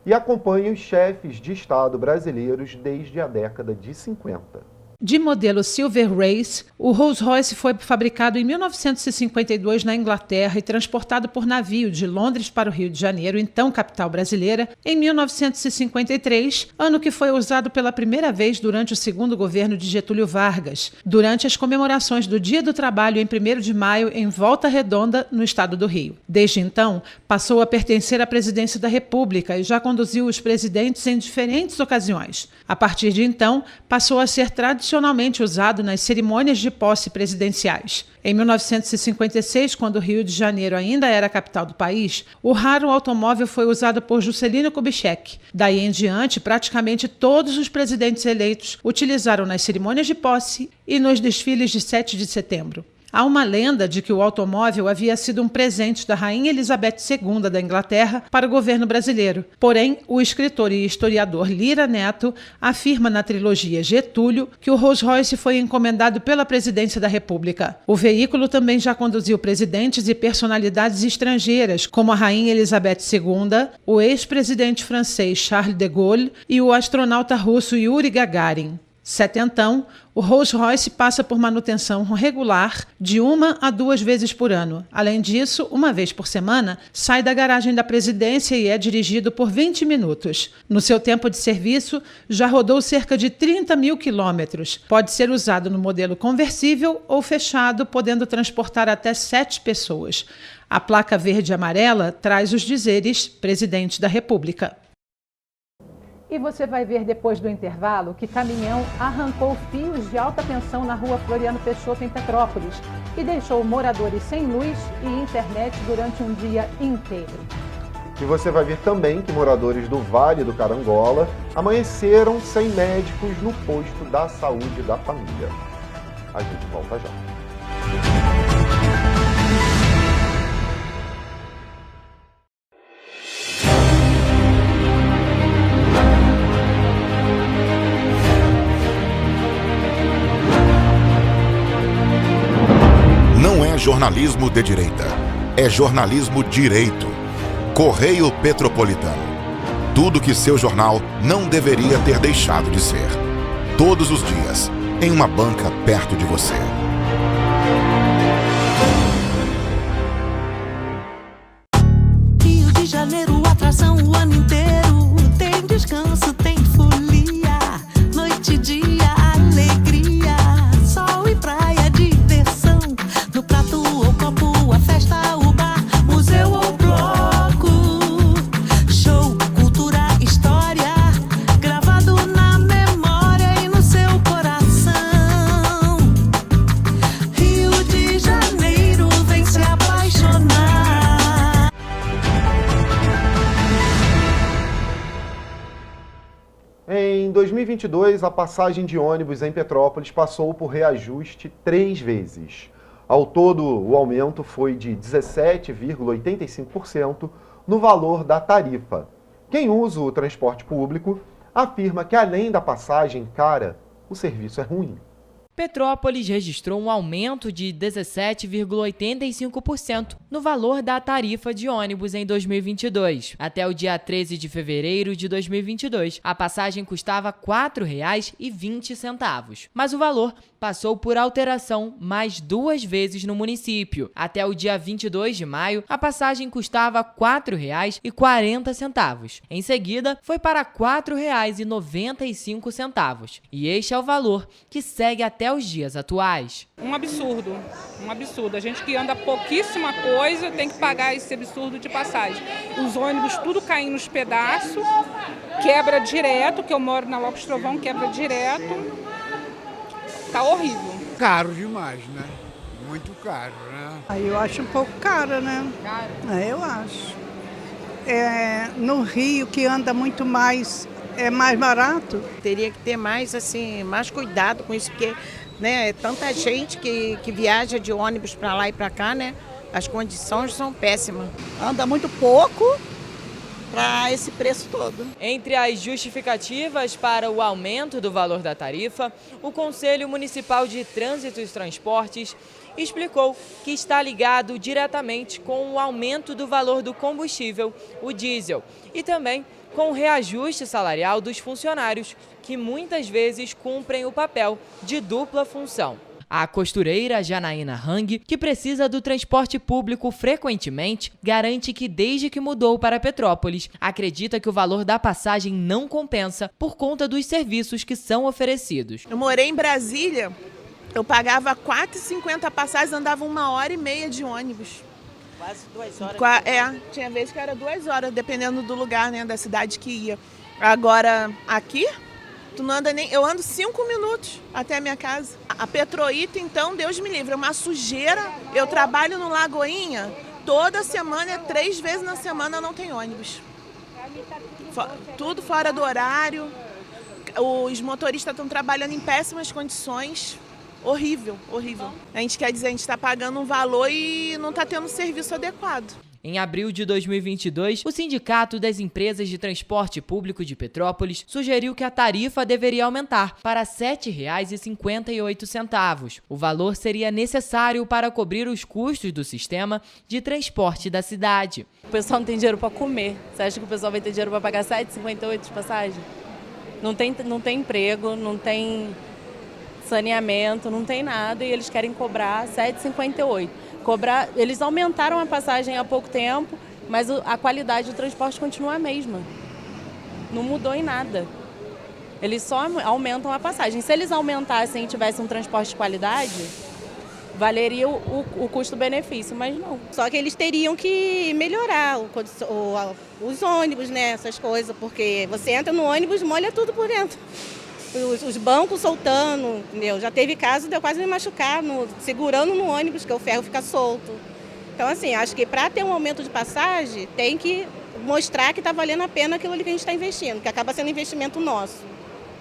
e acompanha os chefes de Estado brasileiros desde a década de 50. De modelo Silver Race, o Rolls-Royce foi fabricado em 1952 na Inglaterra e transportado por navio de Londres para o Rio de Janeiro, então capital brasileira, em 1953, ano que foi usado pela primeira vez durante o segundo governo de Getúlio Vargas, durante as comemorações do Dia do Trabalho em 1º de maio em Volta Redonda, no estado do Rio. Desde então, passou a pertencer à presidência da República e já conduziu os presidentes em diferentes ocasiões. A partir de então, passou a ser tradicionalmente usado nas cerimônias de posse presidenciais. Em 1956, quando o Rio de Janeiro ainda era a capital do país, o raro automóvel foi usado por Juscelino Kubitschek. Daí em diante, praticamente todos os presidentes eleitos utilizaram nas cerimônias de posse e nos desfiles de 7 de setembro. Há uma lenda de que o automóvel havia sido um presente da Rainha Elizabeth II da Inglaterra para o governo brasileiro. Porém, o escritor e historiador Lira Neto afirma na trilogia Getúlio que o Rolls-Royce foi encomendado pela presidência da República. O veículo também já conduziu presidentes e personalidades estrangeiras, como a Rainha Elizabeth II, o ex-presidente francês Charles de Gaulle e o astronauta russo Yuri Gagarin. Setentão, o Rolls-Royce passa por manutenção regular de 1 a 2 vezes por ano. Além disso, uma vez por semana, sai da garagem da presidência e é dirigido por 20 minutos. No seu tempo de serviço, já rodou cerca de 30 mil quilômetros. Pode ser usado no modelo conversível ou fechado, podendo transportar até 7 pessoas. A placa verde e amarela traz os dizeres Presidente da República. E você vai ver depois do intervalo que caminhão arrancou fios de alta tensão na rua Floriano Peixoto, em Petrópolis, e deixou moradores sem luz e internet durante um dia inteiro. E você vai ver também que moradores do Vale do Carangola amanheceram sem médicos no posto da saúde da família. A gente volta já. Não é jornalismo de direita, é jornalismo direito. Correio Petropolitano. Tudo que seu jornal não deveria ter deixado de ser. Todos os dias, em uma banca perto de você. Rio de Janeiro, atração o ano inteiro. Tem descanso, tem folia, noite e dia, alegria, sol e praia, diversão. No prato ou copo, a festa, o bar, museu ou bloco. Show, cultura, história, gravado na memória e no seu coração. 2022, a passagem de ônibus em Petrópolis passou por reajuste 3 vezes. Ao todo, o aumento foi de 17,85% no valor da tarifa. Quem usa o transporte público afirma que, além da passagem cara, o serviço é ruim. Petrópolis registrou um aumento de 17,85% no valor da tarifa de ônibus em 2022. Até o dia 13 de fevereiro de 2022, a passagem custava R$ 4,20, mas o valor passou por alteração mais 2 vezes no município. Até o dia 22 de maio, a passagem custava R$ 4,40. Em seguida, foi para R$ 4,95. E este é o valor que segue até os dias atuais. Um absurdo. A gente que anda pouquíssima coisa tem que pagar esse absurdo de passagem. Os ônibus tudo caindo nos pedaços, quebra direto, que eu moro na Lopes Trovão, quebra direto. Tá horrível. Caro demais, né? Muito caro, né? Aí eu acho um pouco caro, né? Caro? Eu acho. No Rio, que anda muito mais, é mais barato. Teria que ter mais, assim, mais cuidado com isso, porque, né, é tanta gente que viaja de ônibus para lá e para cá, né? As condições são péssimas. Anda muito pouco para esse preço todo. Entre as justificativas para o aumento do valor da tarifa, o Conselho Municipal de Trânsito e Transportes explicou que está ligado diretamente com o aumento do valor do combustível, o diesel, e também com o reajuste salarial dos funcionários, que muitas vezes cumprem o papel de dupla função. A costureira Janaína Hang, que precisa do transporte público frequentemente, garante que desde que mudou para Petrópolis, acredita que o valor da passagem não compensa por conta dos serviços que são oferecidos. Eu morei em Brasília, eu pagava R$ 4,50 a passagem, andava 1h30 de ônibus. Quase 2 horas. Tinha vezes que era 2 horas, dependendo do lugar, né, da cidade que ia. Agora, aqui, tu não anda nem... Eu ando 5 minutos até a minha casa. A Petroita, então, Deus me livre, é uma sujeira. Eu trabalho no Lagoinha, toda semana, 3 vezes na semana não tem ônibus. Tudo fora do horário. Os motoristas estão trabalhando em péssimas condições. Horrível, horrível. A gente quer dizer, a gente está pagando um valor e não está tendo um serviço adequado. Em abril de 2022, o Sindicato das Empresas de Transporte Público de Petrópolis sugeriu que a tarifa deveria aumentar para R$ 7,58. O valor seria necessário para cobrir os custos do sistema de transporte da cidade. O pessoal não tem dinheiro para comer. Você acha que o pessoal vai ter dinheiro para pagar R$ 7,58 de passagem? Não tem emprego, não tem saneamento, não tem nada e eles querem cobrar R$ 7,58. Eles aumentaram a passagem há pouco tempo, mas a qualidade do transporte continua a mesma. Não mudou em nada. Eles só aumentam a passagem. Se eles aumentassem e tivessem um transporte de qualidade, valeria o custo-benefício, mas não. Só que eles teriam que melhorar os ônibus, né, essas coisas, porque você entra no ônibus, molha tudo por dentro. Os bancos soltando, entendeu? Já teve caso de eu quase me machucar segurando no ônibus, que o ferro fica solto. Então, assim, acho que para ter um aumento de passagem, tem que mostrar que está valendo a pena aquilo ali que a gente está investindo, que acaba sendo investimento nosso.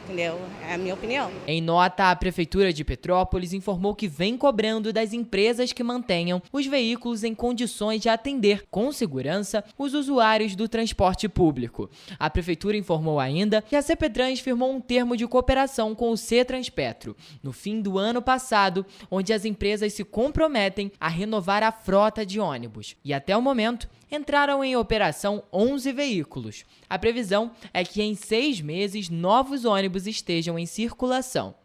Entendeu? É a minha opinião. Em nota, a Prefeitura de Petrópolis informou que vem cobrando das empresas que mantenham os veículos em condições de atender com segurança os usuários do transporte público. A Prefeitura informou ainda que a CPTrans firmou um termo de cooperação com o CETranspetro no fim do ano passado, onde as empresas se comprometem a renovar a frota de ônibus. E até o momento, entraram em operação 11 veículos. A previsão é que em 6 meses novos ônibus estejam em circulação.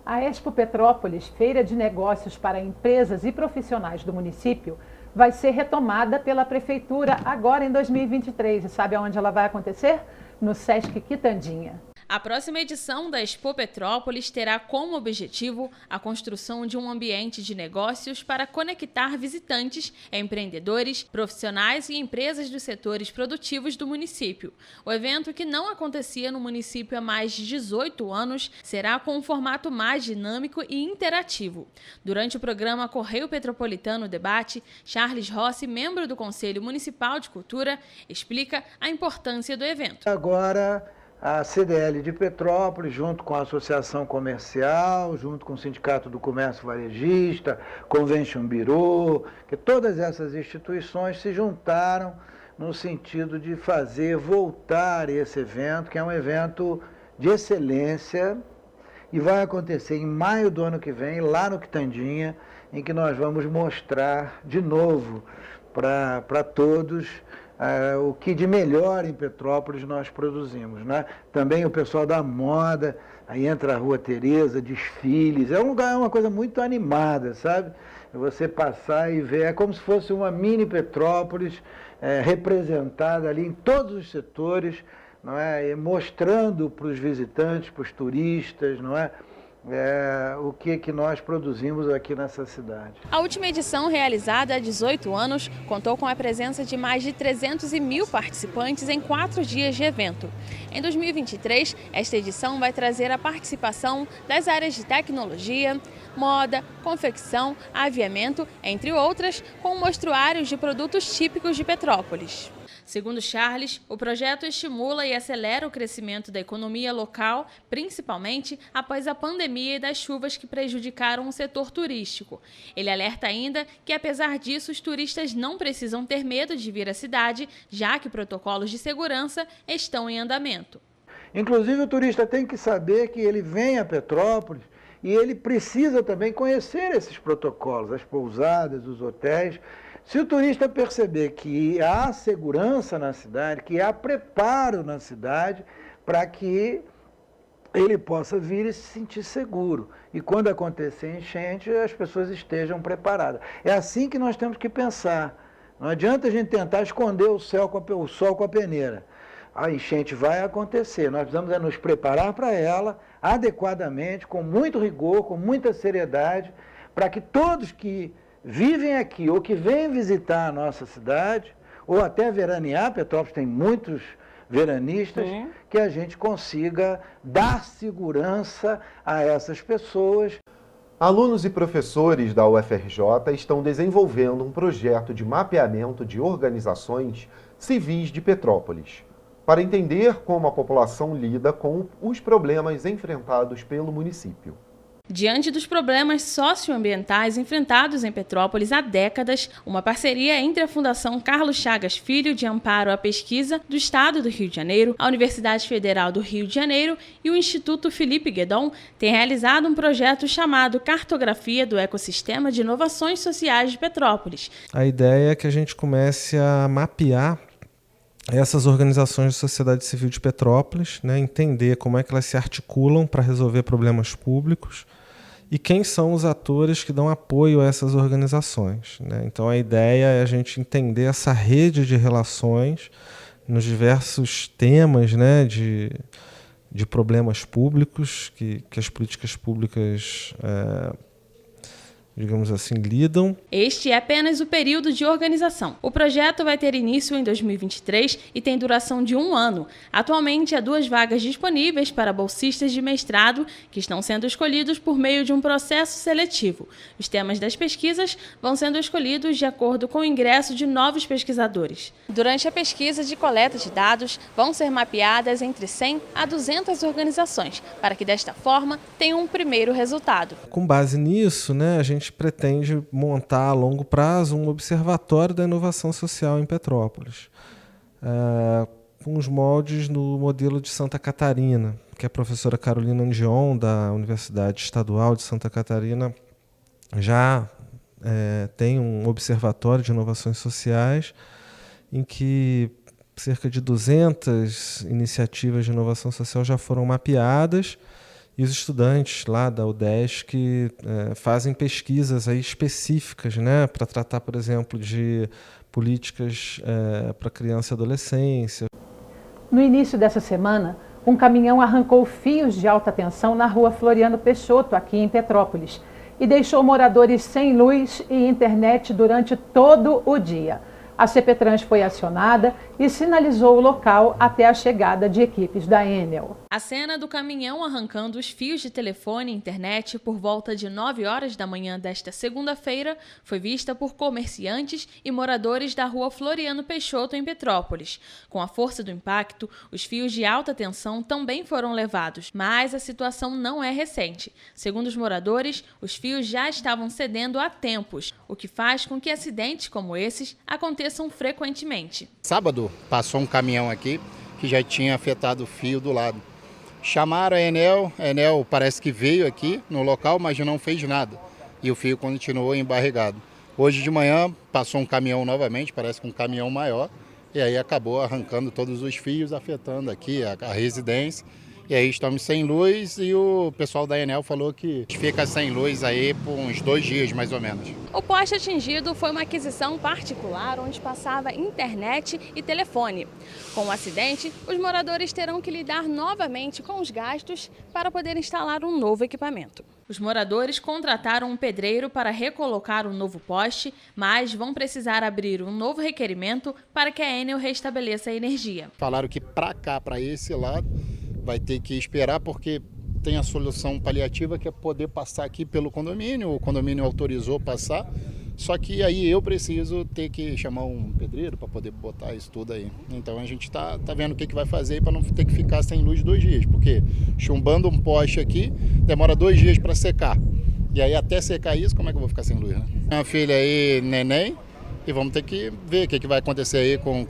A Expo Petrópolis, feira de negócios para empresas e profissionais do município, vai ser retomada pela Prefeitura agora em 2023. E sabe aonde ela vai acontecer? No Sesc Quitandinha. A próxima edição da Expo Petrópolis terá como objetivo a construção de um ambiente de negócios para conectar visitantes, empreendedores, profissionais e empresas dos setores produtivos do município. O evento, que não acontecia no município há mais de 18 anos, será com um formato mais dinâmico e interativo. Durante o programa Correio Petropolitano Debate, Charles Rossi, membro do Conselho Municipal de Cultura, explica a importância do evento. Agora a CDL de Petrópolis, junto com a Associação Comercial, junto com o Sindicato do Comércio Varejista, Convention Bureau, que todas essas instituições se juntaram no sentido de fazer voltar esse evento, que é um evento de excelência, e vai acontecer em maio do ano que vem, lá no Quitandinha, em que nós vamos mostrar de novo para todos o que de melhor em Petrópolis nós produzimos, né? Também o pessoal da moda, aí entra a Rua Tereza, desfiles, é um lugar, é uma coisa muito animada, sabe? Você passar e ver, é como se fosse uma mini Petrópolis representada ali em todos os setores, não é? E mostrando para os visitantes, para os turistas, não é? O que nós produzimos aqui nessa cidade. A última edição, realizada há 18 anos, contou com a presença de mais de 300.000 participantes em 4 dias de evento. Em 2023, esta edição vai trazer a participação das áreas de tecnologia, moda, confecção, aviamento, entre outras, com mostruários de produtos típicos de Petrópolis. Segundo Charles, o projeto estimula e acelera o crescimento da economia local, principalmente após a pandemia e das chuvas que prejudicaram o setor turístico. Ele alerta ainda que, apesar disso, os turistas não precisam ter medo de vir à cidade, já que protocolos de segurança estão em andamento. Inclusive, o turista tem que saber que ele vem a Petrópolis e ele precisa também conhecer esses protocolos, as pousadas, os hotéis. Se o turista perceber que há segurança na cidade, que há preparo na cidade, para que ele possa vir e se sentir seguro. E quando acontecer enchente, as pessoas estejam preparadas. É assim que nós temos que pensar. Não adianta a gente tentar esconder o sol com a peneira. A enchente vai acontecer. Nós precisamos nos preparar para ela adequadamente, com muito rigor, com muita seriedade, para que todos que vivem aqui ou que vêm visitar a nossa cidade, ou até veranear, Petrópolis tem muitos veranistas, que a gente consiga dar segurança a essas pessoas. Alunos e professores da UFRJ estão desenvolvendo um projeto de mapeamento de organizações civis de Petrópolis, para entender como a população lida com os problemas enfrentados pelo município. Diante dos problemas socioambientais enfrentados em Petrópolis há décadas, uma parceria entre a Fundação Carlos Chagas Filho de Amparo à Pesquisa do Estado do Rio de Janeiro, a Universidade Federal do Rio de Janeiro e o Instituto Felipe Guedon tem realizado um projeto chamado Cartografia do Ecossistema de Inovações Sociais de Petrópolis. A ideia é que a gente comece a mapear essas organizações de sociedade civil de Petrópolis, né, entender como é que elas se articulam para resolver problemas públicos e quem são os atores que dão apoio a essas organizações, né? Então a ideia é a gente entender essa rede de relações nos diversos temas, né, de problemas públicos que as políticas públicas digamos assim, lidam. Este é apenas o período de organização. O projeto vai ter início em 2023 e tem duração de 1 ano. Atualmente, há 2 vagas disponíveis para bolsistas de mestrado que estão sendo escolhidos por meio de um processo seletivo. Os temas das pesquisas vão sendo escolhidos de acordo com o ingresso de novos pesquisadores. Durante a pesquisa de coleta de dados, vão ser mapeadas entre 100 a 200 organizações, para que desta forma tenham um primeiro resultado. Com base nisso, né, a gente pretende montar a longo prazo um observatório da inovação social em Petrópolis, com os moldes no modelo de Santa Catarina, que a professora Carolina Andion, da Universidade Estadual de Santa Catarina, já tem um observatório de inovações sociais em que cerca de 200 iniciativas de inovação social já foram mapeadas. E os estudantes lá da UDESC fazem pesquisas aí específicas, né, para tratar, por exemplo, de políticas para criança e adolescência. No início dessa semana, um caminhão arrancou fios de alta tensão na rua Floriano Peixoto, aqui em Petrópolis, e deixou moradores sem luz e internet durante todo o dia. A CPTrans foi acionada e sinalizou o local até a chegada de equipes da Enel. A cena do caminhão arrancando os fios de telefone e internet por volta de 9 horas da manhã desta segunda-feira foi vista por comerciantes e moradores da rua Floriano Peixoto, em Petrópolis. Com a força do impacto, os fios de alta tensão também foram levados, mas a situação não é recente. Segundo os moradores, os fios já estavam cedendo há tempos, o que faz com que acidentes como esses aconteçam frequentemente. Sábado passou um caminhão aqui que já tinha afetado o fio do lado. Chamaram a Enel parece que veio aqui no local, mas não fez nada. E o fio continuou embarregado. Hoje de manhã passou um caminhão novamente, parece que um caminhão maior, e aí acabou arrancando todos os fios, afetando aqui a residência. E aí estamos sem luz e o pessoal da Enel falou que fica sem luz aí por uns 2 dias mais ou menos. O poste atingido foi uma aquisição particular onde passava internet e telefone. Com o acidente, os moradores terão que lidar novamente com os gastos para poder instalar um novo equipamento. Os moradores contrataram um pedreiro para recolocar o novo poste, mas vão precisar abrir um novo requerimento para que a Enel restabeleça a energia. Falaram que para cá, para esse lado, vai ter que esperar porque tem a solução paliativa que é poder passar aqui pelo condomínio, o condomínio autorizou passar, só que aí eu preciso ter que chamar um pedreiro para poder botar isso tudo aí. Então a gente está vendo o que vai fazer para não ter que ficar sem luz 2 dias, porque chumbando um poste aqui demora 2 dias para secar. E aí até secar isso, como é que eu vou ficar sem luz, né? Minha filha aí, neném, e vamos ter que ver o que vai acontecer aí com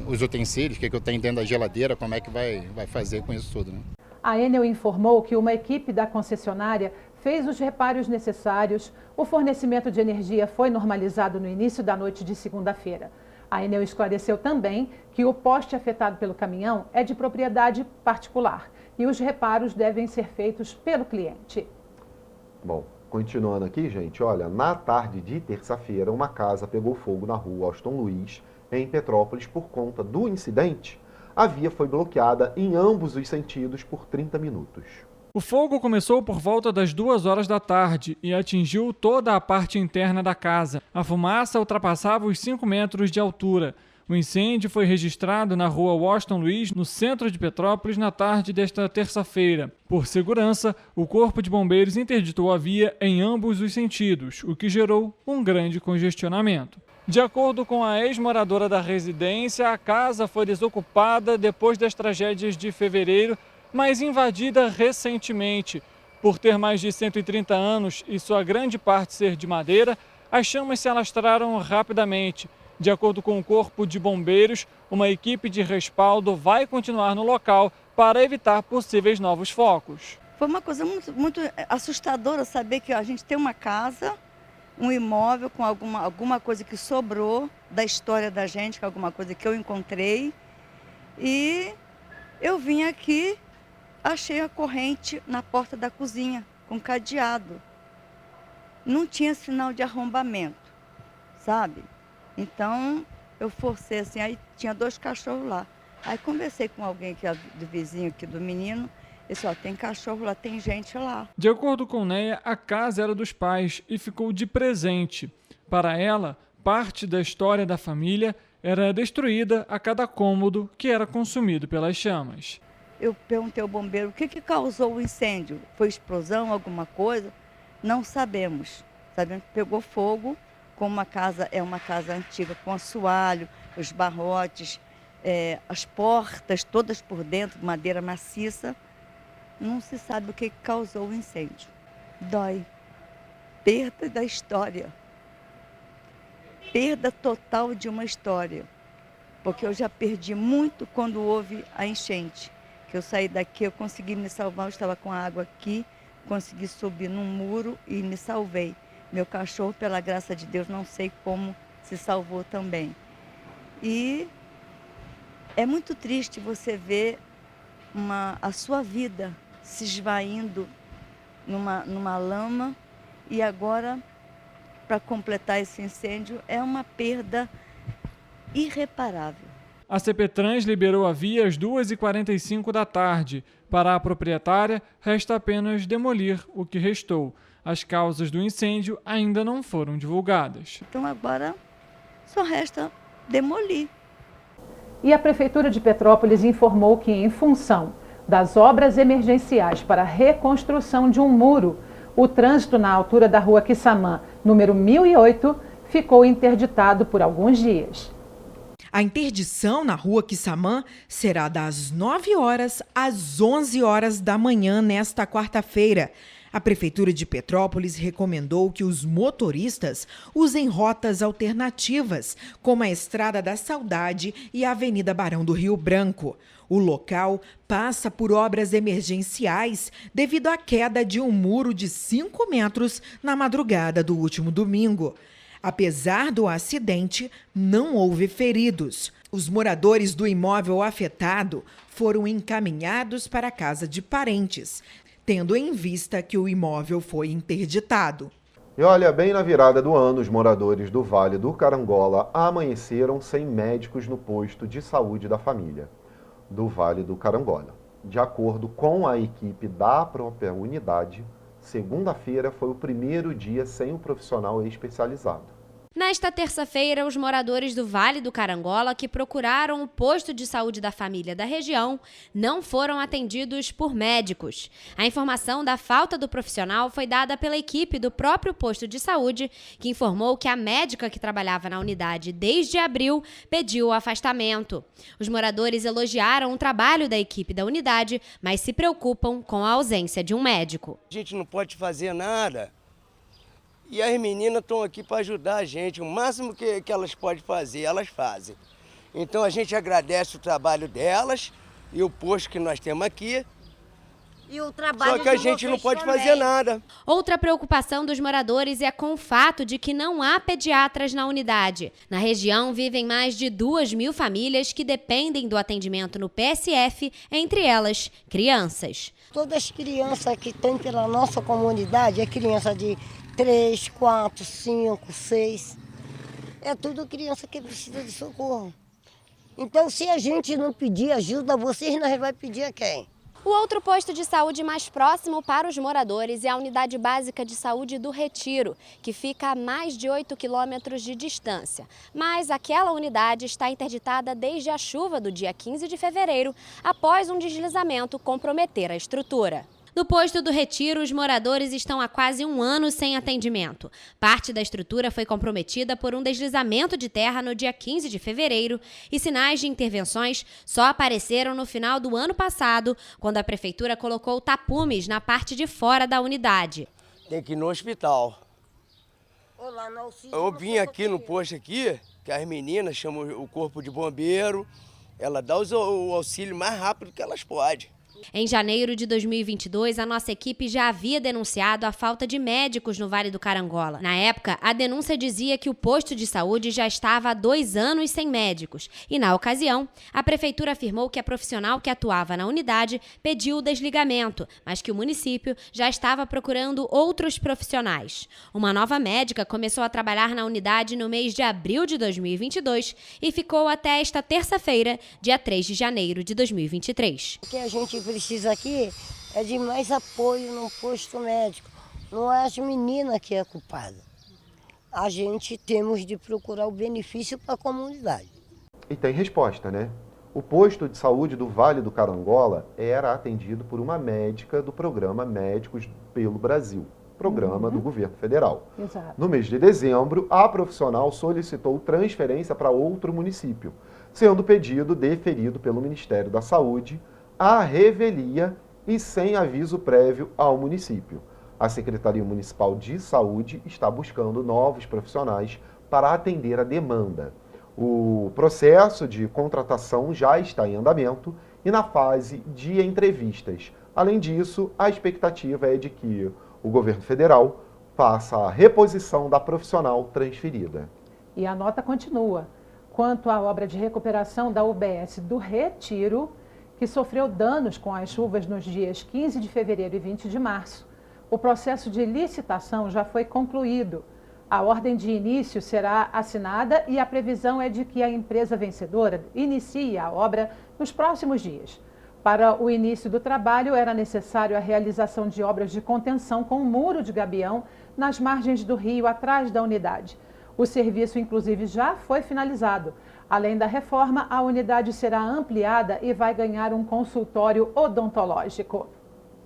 os utensílios, o que eu tenho dentro da geladeira, como é que vai fazer com isso tudo, né? A Enel informou que uma equipe da concessionária fez os reparos necessários. O fornecimento de energia foi normalizado no início da noite de segunda-feira. A Enel esclareceu também que o poste afetado pelo caminhão é de propriedade particular e os reparos devem ser feitos pelo cliente. Bom, continuando aqui, gente, olha, na tarde de terça-feira, uma casa pegou fogo na rua Austin Luiz, em Petrópolis, por conta do incidente. A via foi bloqueada em ambos os sentidos por 30 minutos. O fogo começou por volta das 2 horas da tarde e atingiu toda a parte interna da casa. A fumaça ultrapassava os 5 metros de altura. O incêndio foi registrado na rua Washington Luiz, no centro de Petrópolis, na tarde desta terça-feira. Por segurança, o Corpo de Bombeiros interditou a via em ambos os sentidos, o que gerou um grande congestionamento. De acordo com a ex-moradora da residência, a casa foi desocupada depois das tragédias de fevereiro, mas invadida recentemente. Por ter mais de 130 anos e sua grande parte ser de madeira, as chamas se alastraram rapidamente. De acordo com o Corpo de Bombeiros, uma equipe de respaldo vai continuar no local para evitar possíveis novos focos. Foi uma coisa muito assustadora saber que a gente tem uma casa, um imóvel com alguma coisa que sobrou da história da gente, que é alguma coisa que eu encontrei. E eu vim aqui, achei a corrente na porta da cozinha, com cadeado. Não tinha sinal de arrombamento, sabe? Então, eu forcei assim, aí tinha 2 cachorros lá. Aí conversei com alguém que é do vizinho aqui do menino, disse, ó, tem cachorro lá, tem gente lá. De acordo com Neia, a casa era dos pais e ficou de presente. Para ela, parte da história da família era destruída a cada cômodo que era consumido pelas chamas. Eu perguntei ao bombeiro o que causou o incêndio. Foi explosão, alguma coisa? Não sabemos. Sabemos que pegou fogo. Como é uma casa antiga, com assoalho, os barrotes, as portas todas por dentro, madeira maciça, não se sabe o que causou o incêndio. Dói. Perda da história. Perda total de uma história. Porque eu já perdi muito quando houve a enchente. Que eu saí daqui, eu consegui me salvar, eu estava com a água aqui, consegui subir num muro e me salvei. Meu cachorro, pela graça de Deus, não sei como se salvou também. E é muito triste você ver a sua vida se esvaindo numa lama e agora, para completar esse incêndio, é uma perda irreparável. A CPTrans liberou a via às 2h45 da tarde. Para a proprietária, resta apenas demolir o que restou. As causas do incêndio ainda não foram divulgadas. Então agora só resta demolir. E a Prefeitura de Petrópolis informou que, em função das obras emergenciais para a reconstrução de um muro, o trânsito na altura da rua Quissamã, número 1008, ficou interditado por alguns dias. A interdição na rua Quissamã será das 9 horas às 11 horas da manhã nesta quarta-feira. A Prefeitura de Petrópolis recomendou que os motoristas usem rotas alternativas, como a Estrada da Saudade e a Avenida Barão do Rio Branco. O local passa por obras emergenciais devido à queda de um muro de 5 metros na madrugada do último domingo. Apesar do acidente, não houve feridos. Os moradores do imóvel afetado foram encaminhados para a casa de parentes, tendo em vista que o imóvel foi interditado. E olha, bem na virada do ano, os moradores do Vale do Carangola amanheceram sem médicos no posto de saúde da família do Vale do Carangola. De acordo com a equipe da própria unidade, segunda-feira foi o primeiro dia sem um profissional especializado. Nesta terça-feira, os moradores do Vale do Carangola que procuraram o posto de saúde da família da região não foram atendidos por médicos. A informação da falta do profissional foi dada pela equipe do próprio posto de saúde, que informou que a médica que trabalhava na unidade desde abril pediu o afastamento. Os moradores elogiaram o trabalho da equipe da unidade, mas se preocupam com a ausência de um médico. A gente não pode fazer nada. E as meninas estão aqui para ajudar a gente. O máximo que elas podem fazer, elas fazem. Então a gente agradece o trabalho delas e o posto que nós temos aqui. E o trabalho Só que a gente não pode fazer nada. Outra preocupação dos moradores é com o fato de que não há pediatras na unidade. Na região vivem mais de 2.000 famílias que dependem do atendimento no PSF, entre elas crianças. Todas as crianças que tem pela nossa comunidade é criança de 3, 4, 5, 6. É tudo criança que precisa de socorro. Então, se a gente não pedir ajuda a vocês, nós vamos pedir a quem? O outro posto de saúde mais próximo para os moradores é a Unidade Básica de Saúde do Retiro, que fica a mais de 8 quilômetros de distância. Mas aquela unidade está interditada desde a chuva do dia 15 de fevereiro, após um deslizamento comprometer a estrutura. No posto do Retiro, os moradores estão há quase um ano sem atendimento. Parte da estrutura foi comprometida por um deslizamento de terra no dia 15 de fevereiro e sinais de intervenções só apareceram no final do ano passado, quando a prefeitura colocou tapumes na parte de fora da unidade. Tem que ir no hospital. Eu vim aqui no posto aqui, que as meninas chamam o corpo de bombeiro, ela dá o auxílio mais rápido que elas podem. Em janeiro de 2022, a nossa equipe já havia denunciado a falta de médicos no Vale do Carangola. Na época, a denúncia dizia que o posto de saúde já estava há 2 anos sem médicos. E, na ocasião, a prefeitura afirmou que a profissional que atuava na unidade pediu o desligamento, mas que o município já estava procurando outros profissionais. Uma nova médica começou a trabalhar na unidade no mês de abril de 2022 e ficou até esta terça-feira, dia 3 de janeiro de 2023. O que a gente precisa aqui é de mais apoio no posto médico. Não é as meninas que é culpada. A gente temos de procurar o benefício para a comunidade. E tem resposta, né? O posto de saúde do Vale do Carangola era atendido por uma médica do programa Médicos pelo Brasil, programa do governo federal. Exato. No mês de dezembro, a profissional solicitou transferência para outro município, sendo o pedido deferido pelo Ministério da Saúde à revelia e sem aviso prévio ao município. A Secretaria Municipal de Saúde está buscando novos profissionais para atender a demanda. O processo de contratação já está em andamento e na fase de entrevistas. Além disso, a expectativa é de que o governo federal faça a reposição da profissional transferida. E a nota continua. Quanto à obra de recuperação da UBS do Retiro, que sofreu danos com as chuvas nos dias 15 de fevereiro e 20 de março, o processo de licitação já foi concluído. A ordem de início será assinada e a previsão é de que a empresa vencedora inicie a obra nos próximos dias. Para o início do trabalho, era necessário a realização de obras de contenção com um muro de gabião nas margens do rio atrás da unidade. O serviço, inclusive, já foi finalizado. Além da reforma, a unidade será ampliada e vai ganhar um consultório odontológico.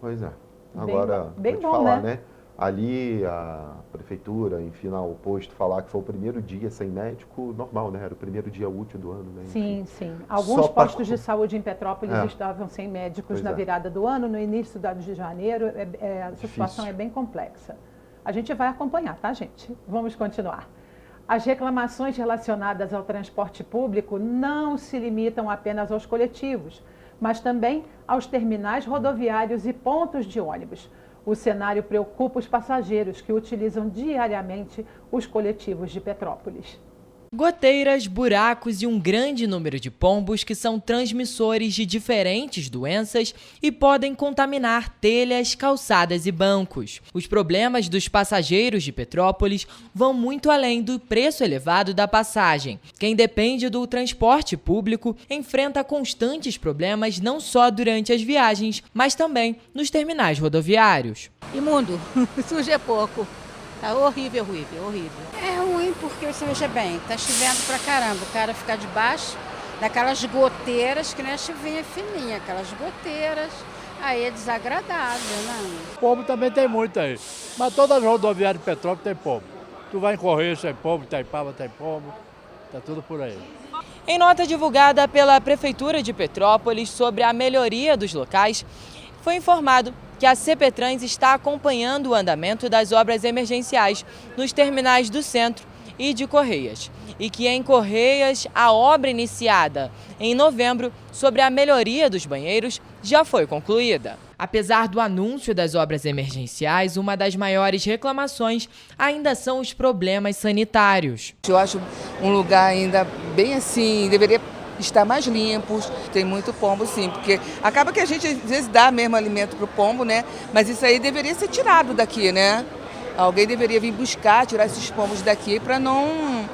Pois é. Agora, bem vou te bom, falar, né? Ali a prefeitura, enfim, ao posto, falar que foi o primeiro dia sem médico, normal, né? Era o primeiro dia útil do ano, né? Sim, sim. Alguns postos de saúde em Petrópolis estavam sem médicos na virada do ano, no início de janeiro. A situação é bem complexa. A gente vai acompanhar, tá, gente? Vamos continuar. As reclamações relacionadas ao transporte público não se limitam apenas aos coletivos, mas também aos terminais rodoviários e pontos de ônibus. O cenário preocupa os passageiros que utilizam diariamente os coletivos de Petrópolis. Goteiras, buracos e um grande número de pombos que são transmissores de diferentes doenças e podem contaminar telhas, calçadas e bancos. Os problemas dos passageiros de Petrópolis vão muito além do preço elevado da passagem. Quem depende do transporte público enfrenta constantes problemas não só durante as viagens, mas também nos terminais rodoviários. Imundo, suja é pouco. Tá horrível, horrível. É ruim porque você veja bem, tá chovendo pra caramba, o cara fica debaixo daquelas goteiras, que não é chuvinha fininha, aquelas goteiras, aí é desagradável, né? Pombo também tem muito aí, mas todas as rodoviárias de Petrópolis tem pombo. Tu vai em Correio, tem pombo, Itaipava tem pombo, tá tudo por aí. Em nota divulgada pela Prefeitura de Petrópolis sobre a melhoria dos locais, foi informado que a CPTrans está acompanhando o andamento das obras emergenciais nos terminais do centro e de Correias. E que em Correias, a obra iniciada em novembro sobre a melhoria dos banheiros já foi concluída. Apesar do anúncio das obras emergenciais, uma das maiores reclamações ainda são os problemas sanitários. Eu acho um lugar ainda bem assim, deveria estar mais limpos, tem muito pombo sim, porque acaba que a gente às vezes dá mesmo alimento para o pombo, né? Mas isso aí deveria ser tirado daqui, né? Alguém deveria vir buscar, tirar esses pombos daqui para não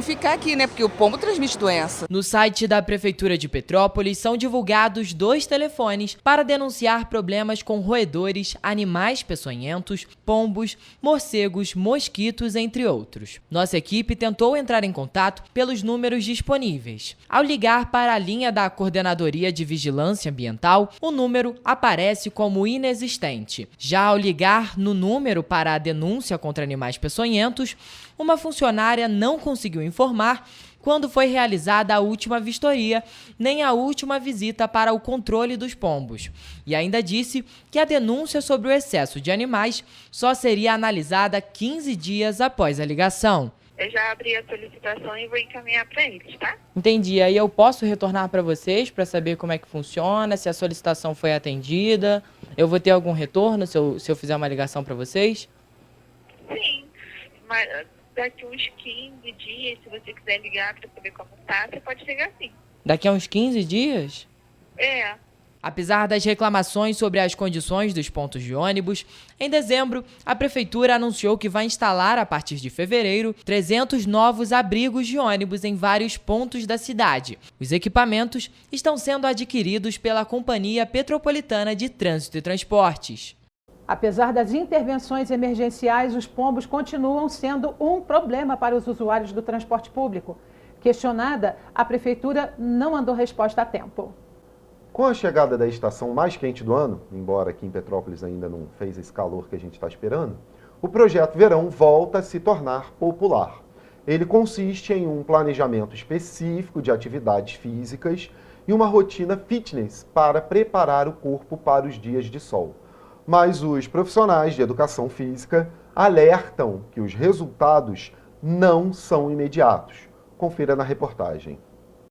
ficar aqui, né? Porque o pombo transmite doença. No site da Prefeitura de Petrópolis são divulgados 2 telefones para denunciar problemas com roedores, animais peçonhentos, pombos, morcegos, mosquitos, entre outros. Nossa equipe tentou entrar em contato pelos números disponíveis. Ao ligar para a linha da Coordenadoria de Vigilância Ambiental, o número aparece como inexistente. Já ao ligar no número para a denúncia contra animais peçonhentos, uma funcionária não conseguiu informar quando foi realizada a última vistoria, nem a última visita para o controle dos pombos. E ainda disse que a denúncia sobre o excesso de animais só seria analisada 15 dias após a ligação. Eu já abri a solicitação e vou encaminhar para eles, tá? Entendi. Aí eu posso retornar para vocês para saber como é que funciona, se a solicitação foi atendida. Eu vou ter algum retorno se eu fizer uma ligação para vocês? Sim, mas daqui uns 15 dias, se você quiser ligar para saber como tá, você pode ligar sim. Daqui a uns 15 dias? É. Apesar das reclamações sobre as condições dos pontos de ônibus, em dezembro, a Prefeitura anunciou que vai instalar, a partir de fevereiro, 300 novos abrigos de ônibus em vários pontos da cidade. Os equipamentos estão sendo adquiridos pela Companhia Petropolitana de Trânsito e Transportes. Apesar das intervenções emergenciais, os pombos continuam sendo um problema para os usuários do transporte público. Questionada, a Prefeitura não mandou resposta a tempo. Com a chegada da estação mais quente do ano, embora aqui em Petrópolis ainda não fez esse calor que a gente está esperando, o projeto Verão volta a se tornar popular. Ele consiste em um planejamento específico de atividades físicas e uma rotina fitness para preparar o corpo para os dias de sol. Mas os profissionais de educação física alertam que os resultados não são imediatos. Confira na reportagem.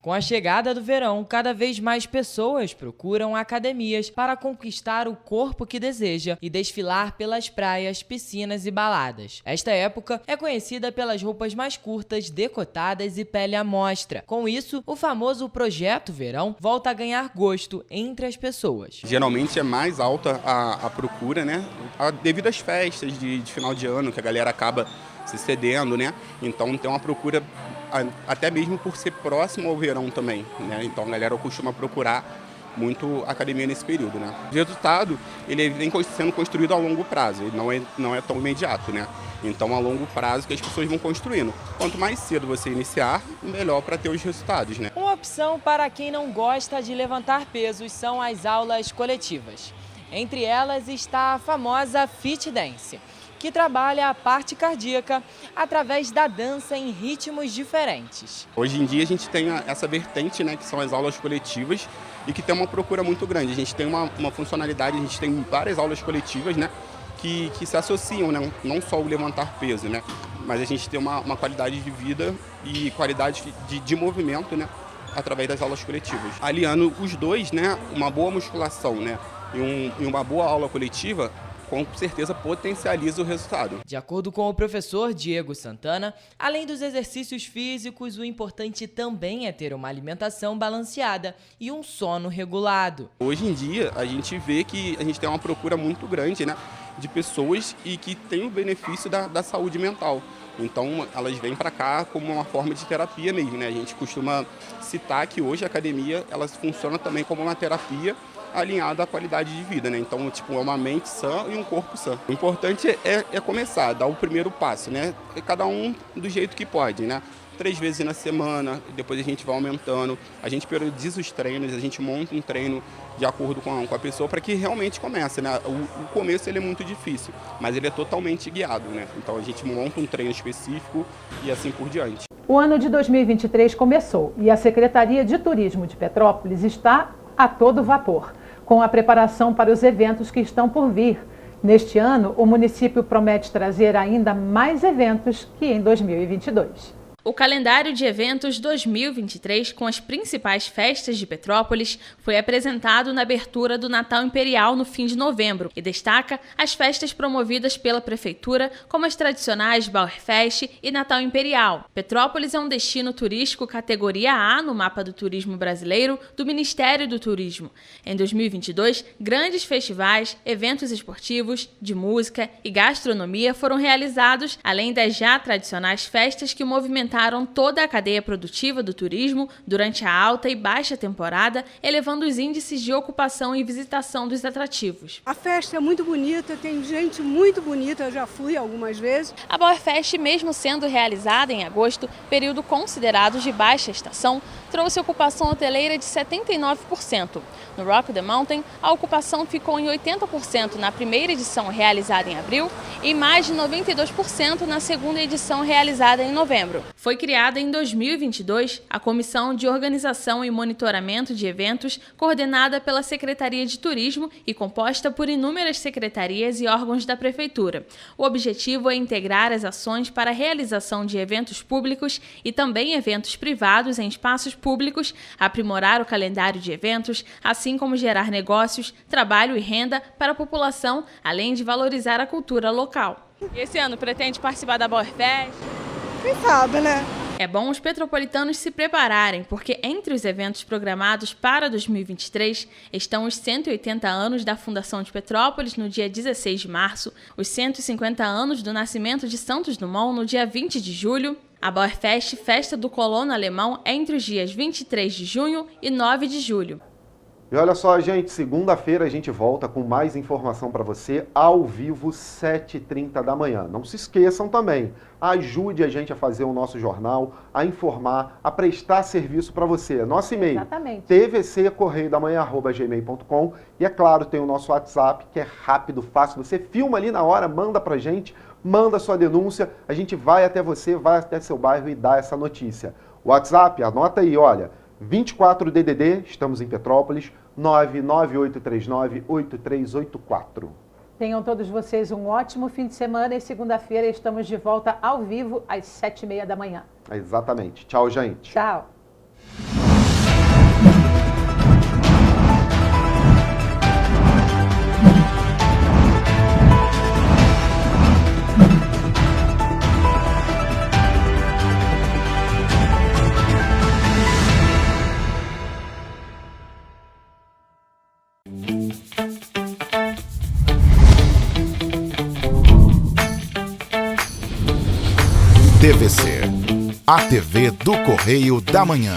Com a chegada do verão, cada vez mais pessoas procuram academias para conquistar o corpo que deseja e desfilar pelas praias, piscinas e baladas. Esta época é conhecida pelas roupas mais curtas, decotadas e pele à mostra. Com isso, o famoso Projeto Verão volta a ganhar gosto entre as pessoas. Geralmente é mais alta a procura, né? Devido às festas de final de ano, que a galera acaba se cedendo, né? Então tem uma procura até mesmo por ser próximo ao verão também, né? Então a galera costuma procurar muito a academia nesse período, né? O resultado, ele vem sendo construído a longo prazo, ele não é tão imediato, né? Então, a longo prazo que as pessoas vão construindo. Quanto mais cedo você iniciar, melhor para ter os resultados, né? Uma opção para quem não gosta de levantar pesos são as aulas coletivas. Entre elas está a famosa Fit Dance, que trabalha a parte cardíaca através da dança em ritmos diferentes. Hoje em dia a gente tem essa vertente, né, que são as aulas coletivas e que tem uma procura muito grande. A gente tem uma funcionalidade, a gente tem várias aulas coletivas, né, que se associam, né, não só o levantar peso, né, mas a gente tem uma qualidade de vida e qualidade de movimento, né, através das aulas coletivas. Aliando os dois, né, uma boa musculação, né, e uma boa aula coletiva, com certeza potencializa o resultado. De acordo com o professor Diego Santana, além dos exercícios físicos, o importante também é ter uma alimentação balanceada e um sono regulado. Hoje em dia, a gente vê que a gente tem uma procura muito grande, né, de pessoas e que tem o benefício da saúde mental. Então, elas vêm para cá como uma forma de terapia mesmo, né? A gente costuma citar que hoje a academia, ela funciona também como uma terapia alinhada à qualidade de vida, né? Então, tipo, é uma mente sã e um corpo sã. O importante é começar, dar o primeiro passo, né? Cada um do jeito que pode, né? 3 vezes na semana, depois a gente vai aumentando, a gente periodiza os treinos, a gente monta um treino de acordo com a pessoa para que realmente comece, né? O começo ele é muito difícil, mas ele é totalmente guiado, né? Então a gente monta um treino específico e assim por diante. O ano de 2023 começou e a Secretaria de Turismo de Petrópolis está a todo vapor, com a preparação para os eventos que estão por vir. Neste ano, o município promete trazer ainda mais eventos que em 2022. O calendário de eventos 2023, com as principais festas de Petrópolis, foi apresentado na abertura do Natal Imperial no fim de novembro e destaca as festas promovidas pela Prefeitura, como as tradicionais Bauerfest e Natal Imperial. Petrópolis é um destino turístico categoria A no mapa do turismo brasileiro do Ministério do Turismo. Em 2022, grandes festivais, eventos esportivos, de música e gastronomia foram realizados, além das já tradicionais festas que movimentaram toda a cadeia produtiva do turismo durante a alta e baixa temporada, elevando os índices de ocupação e visitação dos atrativos. A festa é muito bonita, tem gente muito bonita, eu já fui algumas vezes. A Bauerfest, mesmo sendo realizada em agosto, período considerado de baixa estação, trouxe ocupação hoteleira de 79%. No Rock the Mountain, a ocupação ficou em 80% na primeira edição realizada em abril e mais de 92% na segunda edição realizada em novembro. Foi criada em 2022 a Comissão de Organização e Monitoramento de Eventos, coordenada pela Secretaria de Turismo e composta por inúmeras secretarias e órgãos da Prefeitura. O objetivo é integrar as ações para a realização de eventos públicos e também eventos privados em espaços públicos, aprimorar o calendário de eventos, assim como gerar negócios, trabalho e renda para a população, além de valorizar a cultura local. E esse ano pretende participar da Bauerfest? Quem sabe, né? É bom os petropolitanos se prepararem, porque entre os eventos programados para 2023 estão os 180 anos da Fundação de Petrópolis no dia 16 de março, os 150 anos do nascimento de Santos Dumont no dia 20 de julho, a Bauerfest, Festa do Colono Alemão, entre os dias 23 de junho e 9 de julho. E olha só, gente, segunda-feira a gente volta com mais informação para você ao vivo, 7h30 da manhã. Não se esqueçam também, ajude a gente a fazer o nosso jornal, a informar, a prestar serviço para você. Nosso e-mail, tvccorreiodamanhã@gmail.com, e é claro, tem o nosso WhatsApp, que é rápido, fácil. Você filma ali na hora, manda pra gente, manda sua denúncia, a gente vai até você, vai até seu bairro e dá essa notícia. O WhatsApp, anota aí, olha, 24 DDD, estamos em Petrópolis, 99839-8384. Tenham todos vocês um ótimo fim de semana e segunda-feira estamos de volta ao vivo às 7h30 da manhã. Exatamente. Tchau, gente. Tchau. TVC, a TV do Correio da Manhã.